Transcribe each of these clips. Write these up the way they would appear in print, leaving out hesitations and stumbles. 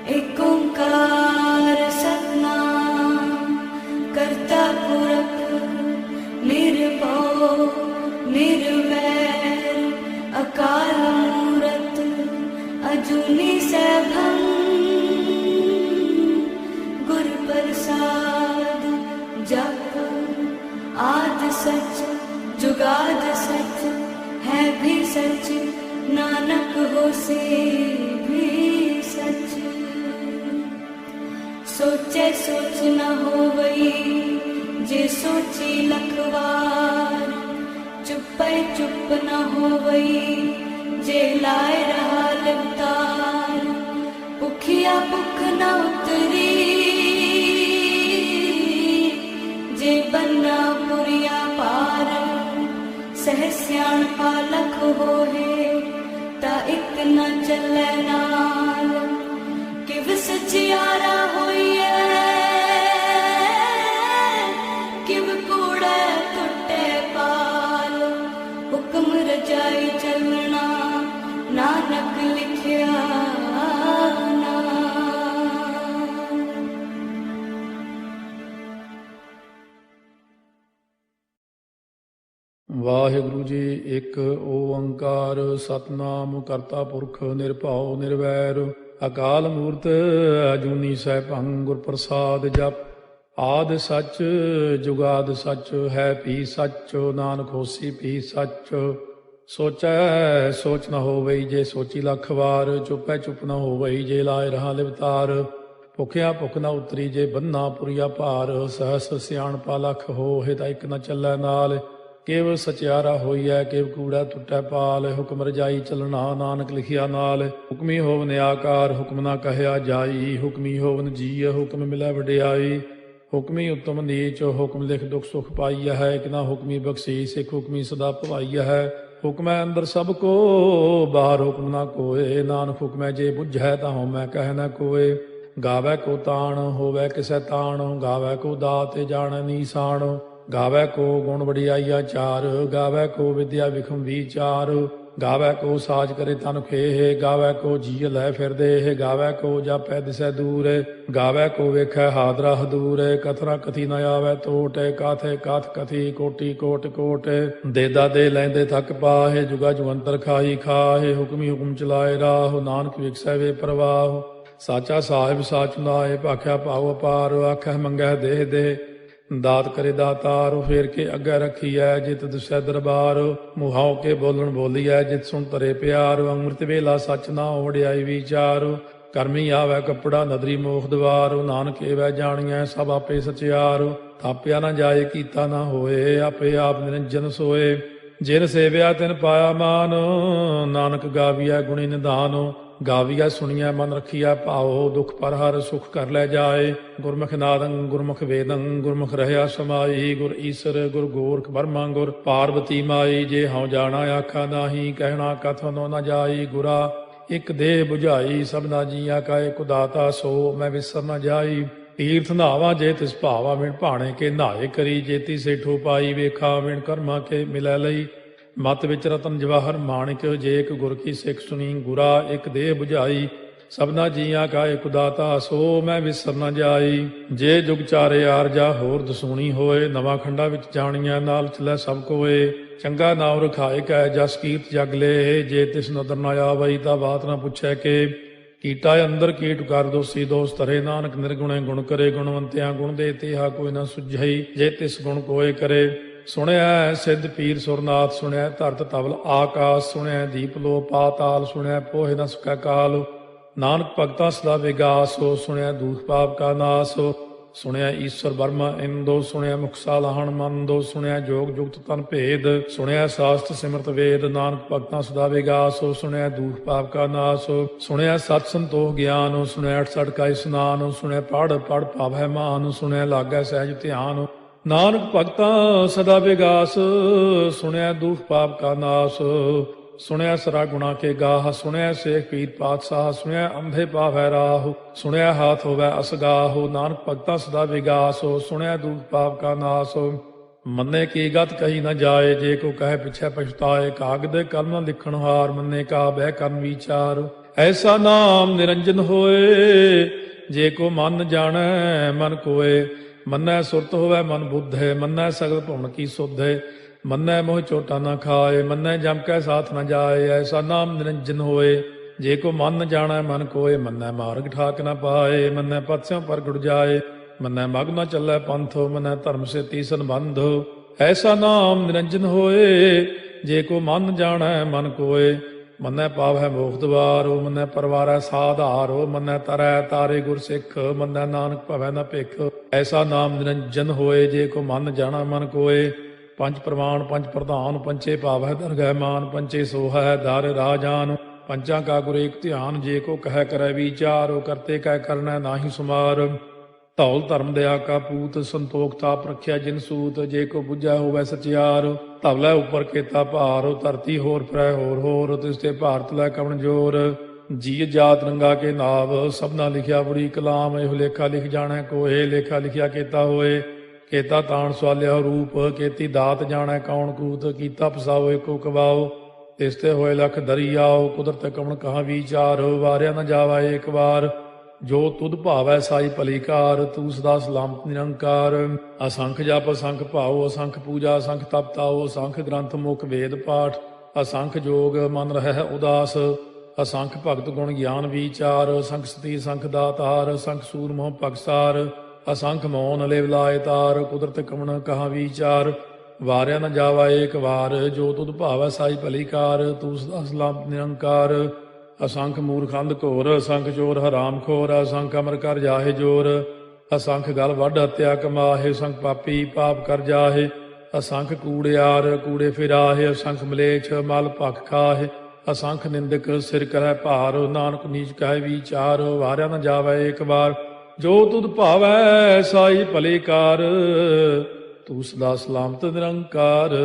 एक ओंकार सतनाम करता पुरख निर्भव निर्वैर अकाल मूरत अजूनी सैभं गुर प्रसाद जप आद सच जुगाद सच है भी सच नानक होसे भी सच। सोचे सोच न होवई जे सोची लखवार चुपै चुप न होवई जे लाए रहा लिवतार। भुखिया भुख न उतरी जे बन्ना पुरिया पार। सह सियाणपा लख होए ता इक न चलै नाल। किव सचियारा होइए किव कूड़े टुटे पाल। हुक्म रजाई चलना नानक लिखिया नाल। ਵਾਹਿਗੁਰੂ ਜੀ। ਇੱਕ ਓੰਕਾਰ ਸਤਨਾਮ ਕਰਤਾ ਪੁਰਖ ਨਿਰਭਉ ਨਿਰਵੈਰ ਅਕਾਲ ਮੂਰਤ ਅਜੂਨੀ ਸੈਭੰ ਗੁਰ ਪ੍ਰਸਾਦ ਜਪ। ਆਦਿ ਸੱਚ ਜੁਗਾਦ ਸੱਚ ਹੈ ਭੀ ਸੱਚ ਨਾਨਕ ਹੋਸੀ ਭੀ ਸੱਚ। ਸੋਚੈ ਸੋਚ ਨ ਹੋਵਈ ਜੇ ਸੋਚੀ ਲੱਖ ਵਾਰ। ਚੁੱਪੈ ਚੁੱਪ ਨ ਹੋਵਈ ਜੇ ਲਾਏ ਰਹਾ ਲਿਵਤਾਰ। ਭੁਖਿਆ ਭੁਖ ਨ ਉਤਰੀ ਜੇ ਬੰਨਾ ਪੁਰੀਆ ਭਾਰ। ਸਹਸ ਸਿਆਣਪਾ ਲਖ ਹੋਏ ਤਾਂ ਇੱਕ ਨ ਚੱਲੈ ਨਾਲ। ਕਿਵ ਸਚਿਆਰਾ ਹੋਈਐ ਕਿਵ ਕੂੜਾ ਟੁੱਟੈ ਪਾਲ। ਹੁਕਮ ਰਜਾਈ ਚੱਲਣਾ ਨਾਨਕ ਲਿਖਿਆ ਨਾਲ। ਹੁਕਮੀ ਹੋਵਨ ਆਕਾਰ ਹੁਕਮ ਨਾ ਕਹਿਆ ਜਾਈ। ਹੁਕਮੀ ਹੋਵਨ ਜੀਅ ਹੁਕਮ ਮਿਲੈ ਵਡਿਆਈ। ਹੁਕਮੀ ਉਤਮ ਨੀਚ ਹੁਕਮ ਲਿਖ ਦੁਖ ਸੁਖ ਪਾਈਆ ਹੈ। ਇੱਕ ਨਾ ਹੁਕਮੀ ਬਖਸ਼ੀਸ ਇੱਕ ਹੁਕਮੀ ਸਦਾ ਭਵਾਈਆ ਹੈ। ਹੁਕਮੈ ਅੰਦਰ ਸਭ ਕੋ ਬਾਹਰ ਹੁਕਮ ਨਾ ਕੋਏ। ਨਾਨਕ ਹੁਕਮੈ ਜੇ ਬੁਝੈ ਤਾਂ ਹਉਮੈ ਕਹਿ ਨਾ ਕੋਏ। ਗਾਵੈ ਕੋ ਤਾਣ ਹੋਵੈ ਕਿਸੈ ਤਾਣ। ਗਾਵੈ ਕੋ ਦਾਤ ਜਾਣੈ ਨੀਸਾਨ। ਗਾਵੈ ਕੋ ਗੁਣ ਵਡਿਆਈਆ ਚਾਰ। ਗਾਵੈ ਕੋ ਵਿਦਿਆ ਵਿਖਮ ਵਿਚਾਰ। ਗਾਵੈ ਕੋ ਸਾਜ ਕਰੇ ਤਨ ਖੇਹ। ਗਾਵੈ ਕੋ ਜੀਅ ਲੈ ਫਿਰਦੇ। ਗਾਵੈ ਕੋ ਜਾਪੈ ਦਿਸੈ ਦੂਰ। ਗਾਵੈ ਕੋ ਵੇਖੈ ਹਾਦਰਾ ਹਦੂਰ। ਕਥਨਾ ਕਥੀ ਨ ਆਵੈ ਟੋਟ। ਕਾਥੇ ਕਾਥ ਕਥੀ ਕੋਟੀ ਕੋਟ ਕੋਟ। ਦੇਦਾ ਦੇ ਲੈਂਦੇ ਥੱਕ ਪਾਹੇ। ਜੁਗਾ ਜੁਗੰਤਰ ਖਾਈ ਖਾਹੇ। ਹੁਕਮੀ ਹੁਕਮ ਚਲਾਏ ਰਾਹ। ਨਾਨਕ ਵਿਖਸੈ ਵੇ ਪ੍ਰਵਾਹ। ਸਾਚਾ ਸਾਹਿਬ ਸਾਚ ਨਾਏ ਭਾਖਿਆ ਭਾਉ ਅਪਾਰ। ਆਖੈ ਮੰਗੈ ਦੇਹ ਦੇ ਦਾਤ ਕਰੇ ਦਾਤਾਰ। ਫੇਰ ਕੇ ਅੱਗੇ ਰੱਖੀਐ ਜਿਤ ਦਿਸੈ ਦਰਬਾਰ। ਮੁਹਾਉ ਕੇ ਬੋਲਣ ਬੋਲੀਐ ਜਿਤ ਸੁਣ ਤਰੇ ਪਿਆਰ। ਅੰਮ੍ਰਿਤ ਵੇਲਾ ਸੱਚ ਨਾ ਵਡਿਆਈ ਵਿਚਾਰ। ਕਰਮੀ ਆਵੈ ਕੱਪੜਾ ਨਦਰੀ ਮੋਖ ਦਵਾਰ। ਨਾਨਕ ਏਵੈ ਜਾਣੀਐ ਸਭ ਆਪੇ ਸਚਿਆਰ। ਥਾਪਿਆ ਨਾ ਜਾਏ ਕੀਤਾ ਨਾ ਹੋਏ। ਆਪੇ ਆਪ ਨਿਰੰਜਨ ਸੋਏ। ਜਿਨ ਸੇਵਿਆ ਤਿਨ ਪਾਇਆ ਮਾਨ। ਨਾਨਕ ਗਾਵੀਐ ਗੁਣੀ ਨਿਧਾਨ। ਗਾਵੀਐ ਸੁਣੀਐ ਮਨ ਰਖੀਐ ਭਾਉ। ਦੁਖ ਪਰ ਹਰ ਸੁਖ ਕਰ ਲੈ ਜਾਏ। ਗੁਰਮੁਖ ਨਾਦੰ ਗੁਰਮੁਖ ਵੇਦੰ ਗੁਰਮੁਖ ਰਹਿਆ ਸਮਾਈ। ਗੁਰ ਈਸਰ ਗੁਰ ਗੋਰਖ ਬਰਮਾ ਗੁਰ ਪਾਰਬਤੀ ਮਾਈ। ਜੇ ਹਉ ਜਾਣਾ ਆਖਾ ਨਾਹੀ ਕਹਿਣਾ ਕਥਨੋ ਨ ਜਾਈ। ਗੁਰਾ ਇੱਕ ਦੇਹ 부ਝਾਈ ਸਭਨਾ ਜੀਆਂ ਕਾ ਇੱਕ ਦਾਤਾ। ਸੋ ਮੈਂ ਵਿਸਰ ਨ ਜਾਈ। ਤੀਰਥ ਨਹਾਵਾ ਜੇ ਤਿਸ ਭਾਵਾ ਵਿਣ ਭਾਣੇ ਕੇ ਨਹਾਏ ਕਰੀ। ਜੇਤੀ ਸੇਠੋ ਪਾਈ ਵੇਖਾ ਵਿਣ ਕਰਮਾ ਕੇ ਮਿਲੈ ਲਈ। ਮਤ ਵਿੱਚ ਰਤਨ ਜਵਾਹਰ ਮਾਣਿਕ ਜੇ ਇੱਕ ਗੁਰ ਕੀ ਸਿੱਖ ਸੁਣੀ। ਗੁਰਾ ਇੱਕ ਦੇਹ 부ਝਾਈ ਸਭਨਾ ਜੀਆਂ ਕਾ ਇੱਕ ਦਾਤਾ। ਸੋ ਮੈਂ ਵਿਸਰ ਨ ਜਾਈ। ਜੇ ਜੁਗ ਚਾਰੇ ਆਰਜਾ ਹੋਰ ਦਸੂਣੀ ਹੋਏ। ਨਵਾਂ ਖੰਡਾ ਵਿੱਚ ਜਾਣੀਆਂ ਨਾਲ ਚਲੈ ਸਭ ਕੋਏ। ਚੰਗਾ ਨਾਉ ਰਖਾਏ ਕੈ ਜਸ ਕੀਰਤ ਜਗ ਲੇ। ਜੇ ਤਿਸ ਨਦਰ ਨ ਆਵਈ ਤਾਂ ਬਾਤ ਨਾ ਪੁੱਛੈ ਕੇ। ਕੀਟਾ ਅੰਦਰ ਕੀਟ ਕਰ ਦੋਸੀ ਦੋਸ ਧਰੇ। ਨਾਨਕ ਨਿਰਗੁਣੇ ਗੁਣ ਕਰੇ। ਗੁਣਵੰਤਿਆਂ ਗੁਣ ਦੇ ਤੇਹਾ ਕੋਈ ਨਾ ਸੁਝਈ। ਜੇ ਤਿਸ ਗੁਣ ਕੋਏ ਕਰੇ। ਸੁਣਿਆ ਸਿੱਧ ਪੀਰ ਸੁਰਨਾਥ। ਸੁਣਿਆ ਧਰਤ ਤਵਲ ਆਕਾਸ। ਸੁਣਿਆ ਦੀਪ ਲੋ ਪਾਤਾਲ। ਸੁਣਿਆ ਪੋਹਿ ਨ ਸਕੈ ਕਾਲ। ਨਾਨਕ ਭਗਤਾਂ ਸਦਾ ਵਿਗਾਸ। ਸੁਣਿਆ ਦੂਖ ਪਾਪ ਕਾ ਨਾਸ। ਸੁਣਿਆ ਈਸ਼ਵਰ ਬਰਮਾ ਇੰਦੋ। ਸੁਣਿਆ ਮੁਖ ਸਾਲਾਹਣ ਮੰਦੋ। ਸੁਣਿਆ ਜੋਗ ਜੁਗਤ ਤਨ ਭੇਦ। ਸੁਣਿਆ ਸਾਸਤ ਸਿਮਰਤ ਵੇਦ। ਨਾਨਕ ਭਗਤਾਂ ਸਦਾ ਵਿਗਾਸ। ਸੁਣਿਆ ਦੂਖ ਪਾਪ ਕਾ ਨਾਸ। ਸੁਣਿਆ ਸਤ ਸੰਤੋਖ ਗਿਆਨ। ਸੁਣਿਆ 68 ਕਾ ਇਸਨਾਨ। ਸੁਣਿਆ ਪੜ ਪੜ ਪਾਵੈ ਮਾਨ। ਸੁਣਿਆ ਲਾਗੈ ਸਹਿਜ ਧਿਆਨ। ਨਾਨਕ ਭਗਤਾਂ ਸਦਾ ਵਿਗਾਸ। ਸੁਣਿਆ ਦੁਖ ਪਾਪ ਕਾ ਨਾਸ। ਸੁਣਿਆ ਸਰਾ ਗੁਣਾ ਕੇ ਗਾਹ। ਸੁਣਿਆ ਸੇਖ ਪੀਰ ਪਾਤਸ਼ਾਹ। ਸੁਣਿਆ ਅੰਧੇ ਪਾਵੈ ਰਾਹ। ਸੁਣਿਆ ਹਾਥ ਹੋਵੈ ਅਸਗਾਹ। ਨਾਨਕ ਭਗਤਾਂ ਸਦਾ ਵਿਗਾਸ। ਸੁਣਿਆ ਦੁਖ ਪਾਪ ਕਾ ਨਾਸ। ਮੰਨੇ ਕੀ ਗਤ ਕਹੀ ਨ ਜਾਏ। ਜੇ ਕੋ ਕਹੇ ਪਿਛੈ ਪਛਤਾਏ। ਕਾਗਦ ਕਲਮ ਲਿਖਣ ਹਾਰ। ਮੰਨੇ ਕਾ ਬਹਿ ਕਰਨ ਵਿਚਾਰ। ਐਸਾ ਨਾਮ ਨਿਰੰਜਨ ਹੋਏ, ਜੇ ਕੋ ਮਨ ਜਾਣੈ ਮਨ ਕੋਏ। ਮੰਨੈ ਸੁਰਤ ਹੋਵੈ ਮਨ ਬੁੱਧੇ, ਮੰਨੈ ਸਗਲ ਭਵਨ ਕੀ ਸੁਧੇ। ਮੰਨੈ ਮੋਹ ਚੋਟਾ ਨਾ ਖਾਏ, ਮੰਨੈ ਜਮ ਕੈ ਸਾਥ ਨ ਜਾਏ। ਐਸਾ ਨਾਮ ਨਿਰੰਜਨ ਹੋਏ, ਜੇ ਕੋ ਮਨ ਜਾਣੈ ਮਨ ਕੋਏ। ਮੰਨੈ ਮਾਰਗ ਠਾਕ ਨ ਪਾਏ, ਮੰਨੈ ਪਥਿਓਂ ਪ੍ਰਗਟ ਜਾਏ। ਮੰਨੈ ਮਗ ਨ ਚੱਲੈ ਪੰਥ, ਮੰਨੈ ਧਰਮ ਸੇਤੀ ਸੰਬੰਧ। ਐਸਾ ਨਾਮ ਨਿਰੰਜਨ ਹੋਏ, ਜੇ ਕੋ ਮਨ ਜਾਣੈ ਮਨ ਕੋਏ। ਮੰਨੈ ਪਾਵੈ ਮੋਖ ਦੁਆਰੋ, ਮੰਨੈ ਪਰਵਾਰੈ ਸਾਧਾਰੋ। ਮੰਨੈ ਤਰੈ ਤਾਰੇ ਗੁਰ ਸਿੱਖ, ਮੰਨੈ ਨਾਨਕ ਭਵੈ ਨ ਭਿਖ। ਐਸਾ ਨਾਮ ਨਿਰੰਜਨ ਹੋਏ, ਜੇ ਕੋ ਮਨ ਜਾਣੈ ਮਨ ਕੋਏ। ਪੰਜ ਪ੍ਰਮਾਣ ਪੰਜ ਪ੍ਰਧਾਨ, ਪੰਚੇ ਭਾਵੈ ਦਰਗਹਿ ਮਾਨ। ਪੰਚੇ ਸੋਹੈ ਦਰ ਰਾਜਾਨ, ਪੰਚਾਂ ਕਾ ਗੁਰ ਏਕ ਧਿਆਨ। ਜੇ ਕੋ ਕਹਿ ਕਰੈ ਵਿਚਾਰ, ਕਰਤੇ ਕਹਿ ਕਰਨੈ ਨਾਹੀ ਸੁਮਾਰ। ਧੌਲ ਧਰਮ ਦਇਆ ਕਾ ਪੂਤ, ਸੰਤੋਖ ਤਾਪ ਰੱਖਿਆ ਜਿਨ ਸੂਤ। ਜੇ ਕੋ ਬੁੱਝੈ ਹੋਵੈ ਸਚਿਆਰ, ਧਵਲੇ ਉਪਰ ਕੇਤਾ ਭਾਰ। ਧਰਤੀ ਹੋਰ ਫਿਰੈ ਹੋਰ ਹੋਰ, ਤਿਸ ਤੇ ਭਾਰਤ ਲੈ ਕਵਣ ਜੋਰ। ਜੀ ਜਾਤ ਰੰਗਾ ਕੇ ਨਾਵ, ਸਭਨਾ ਲਿਖਿਆ ਬੜੀ ਕਲਾਮ। ਇਹੋ ਲੇਖਾ ਲਿਖ ਜਾਣੈ ਕੋਏ, ਲੇਖਾ ਲਿਖਿਆ ਕੇਤਾ ਹੋਏ। ਕੇਤਾ ਤਾਣ ਸਵਾਲਿਆ ਰੂਪ, ਕੀਤੀ ਦਾਤ ਜਾਣੈ ਕੌਣ ਕੂਤ। ਕੀਤਾ ਪਸਾਓ ਏਕੋ ਕਵਾਓ, ਤਿਸ ਤੇ ਹੋਏ ਲਖ ਦਰਿਆਓ। ਕੁਦਰਤ ਕਵਣ ਕਹਾ ਵਿਚਾਰ, ਵਾਰਿਆ ਨ ਜਾਵਾ ਏਕ ਵਾਰ। ਜੋ ਤੁਧ ਭਾਵੈ ਸਾਈ ਭਲੀ ਕਾਰ, ਤੂੰ ਸਦਾ ਸਲਾਮਤ ਨਿਰੰਕਾਰ। ਅਸੰਖ ਜਪ ਅਸੰਖ ਭਾਉ, ਅਸੰਖ ਪੂਜਾ ਅਸੰਖ ਤਪ ਤਾਉ। ਅਸੰਖ ਗ੍ਰੰਥ ਮੁਖ ਵੇਦ ਪਾਠ, ਅਸੰਖ ਜੋਗ ਮਨ ਰਹਿ ਉਦਾਸ। ਅਸੰਖ ਭਗਤ ਗੁਣ ਗਿਆਨ ਵਿਚਾਰ, ਅਸੰਖ ਸਤੀ ਅਸੰਖ ਦਾਤਾਰ। ਅਸੰਖ ਸੂਰ ਮੋਹ ਪਗਸਾਰ, ਅਸੰਖ ਮੌਨ ਲਿਵ ਲਾਇ ਤਾਰ। ਕੁਦਰਤ ਕਵਣ ਕਹਾ ਵਿਚਾਰ, ਵਾਰਿਆ ਨ ਜਾਵਾ ਏਕ ਵਾਰ। ਜੋ ਤੁਧ ਭਾਵੈ ਸਾਈ ਭਲੀ ਕਾਰ, ਤੂੰ ਸਦਾ ਸਲਾਮਤ ਨਿਰੰਕਾਰ। ਅਸੰਖ ਮੂਰਖੰਦ ਘੋਰ, ਅਸੰਖ ਚੋਰ ਹਰਾਮ ਖੋਰ। ਅਸੰਖ ਅਮਰ ਕਰ ਜਾਹੇ ਜੋਰ, ਅਸੰਖ ਗਲ ਵੱਢ ਹੱਤਿਆ ਕਮਾਹੇ। ਅਸੰਖ ਪਾਪੀ ਪਾਪ ਕਰ ਜਾਹੇ, ਅਸੰਖ ਕੂੜਿਆਰ ਕੂੜੇ ਫਿਰਾਹੇ। ਅਸੰਖ ਮਲੇਛ ਮਲ ਭਖ ਖਾਹੇ, ਅਸੰਖ ਨਿੰਦਕ ਸਿਰ ਕਰੈ ਭਾਰ। ਨਾਨਕ ਨੀਚ ਕਹਿ ਵਿਚਾਰ, ਵਾਰਿਆ ਨ ਜਾਵੈ ਏਕ ਵਾਰ। ਜੋ ਤੁਧ ਭਾਵੈ ਸਾਈ ਭਲੀ ਕਾਰ, ਤੂੰ ਸਦਾ ਸਲਾਮਤ ਨਿਰੰਕਾਰ।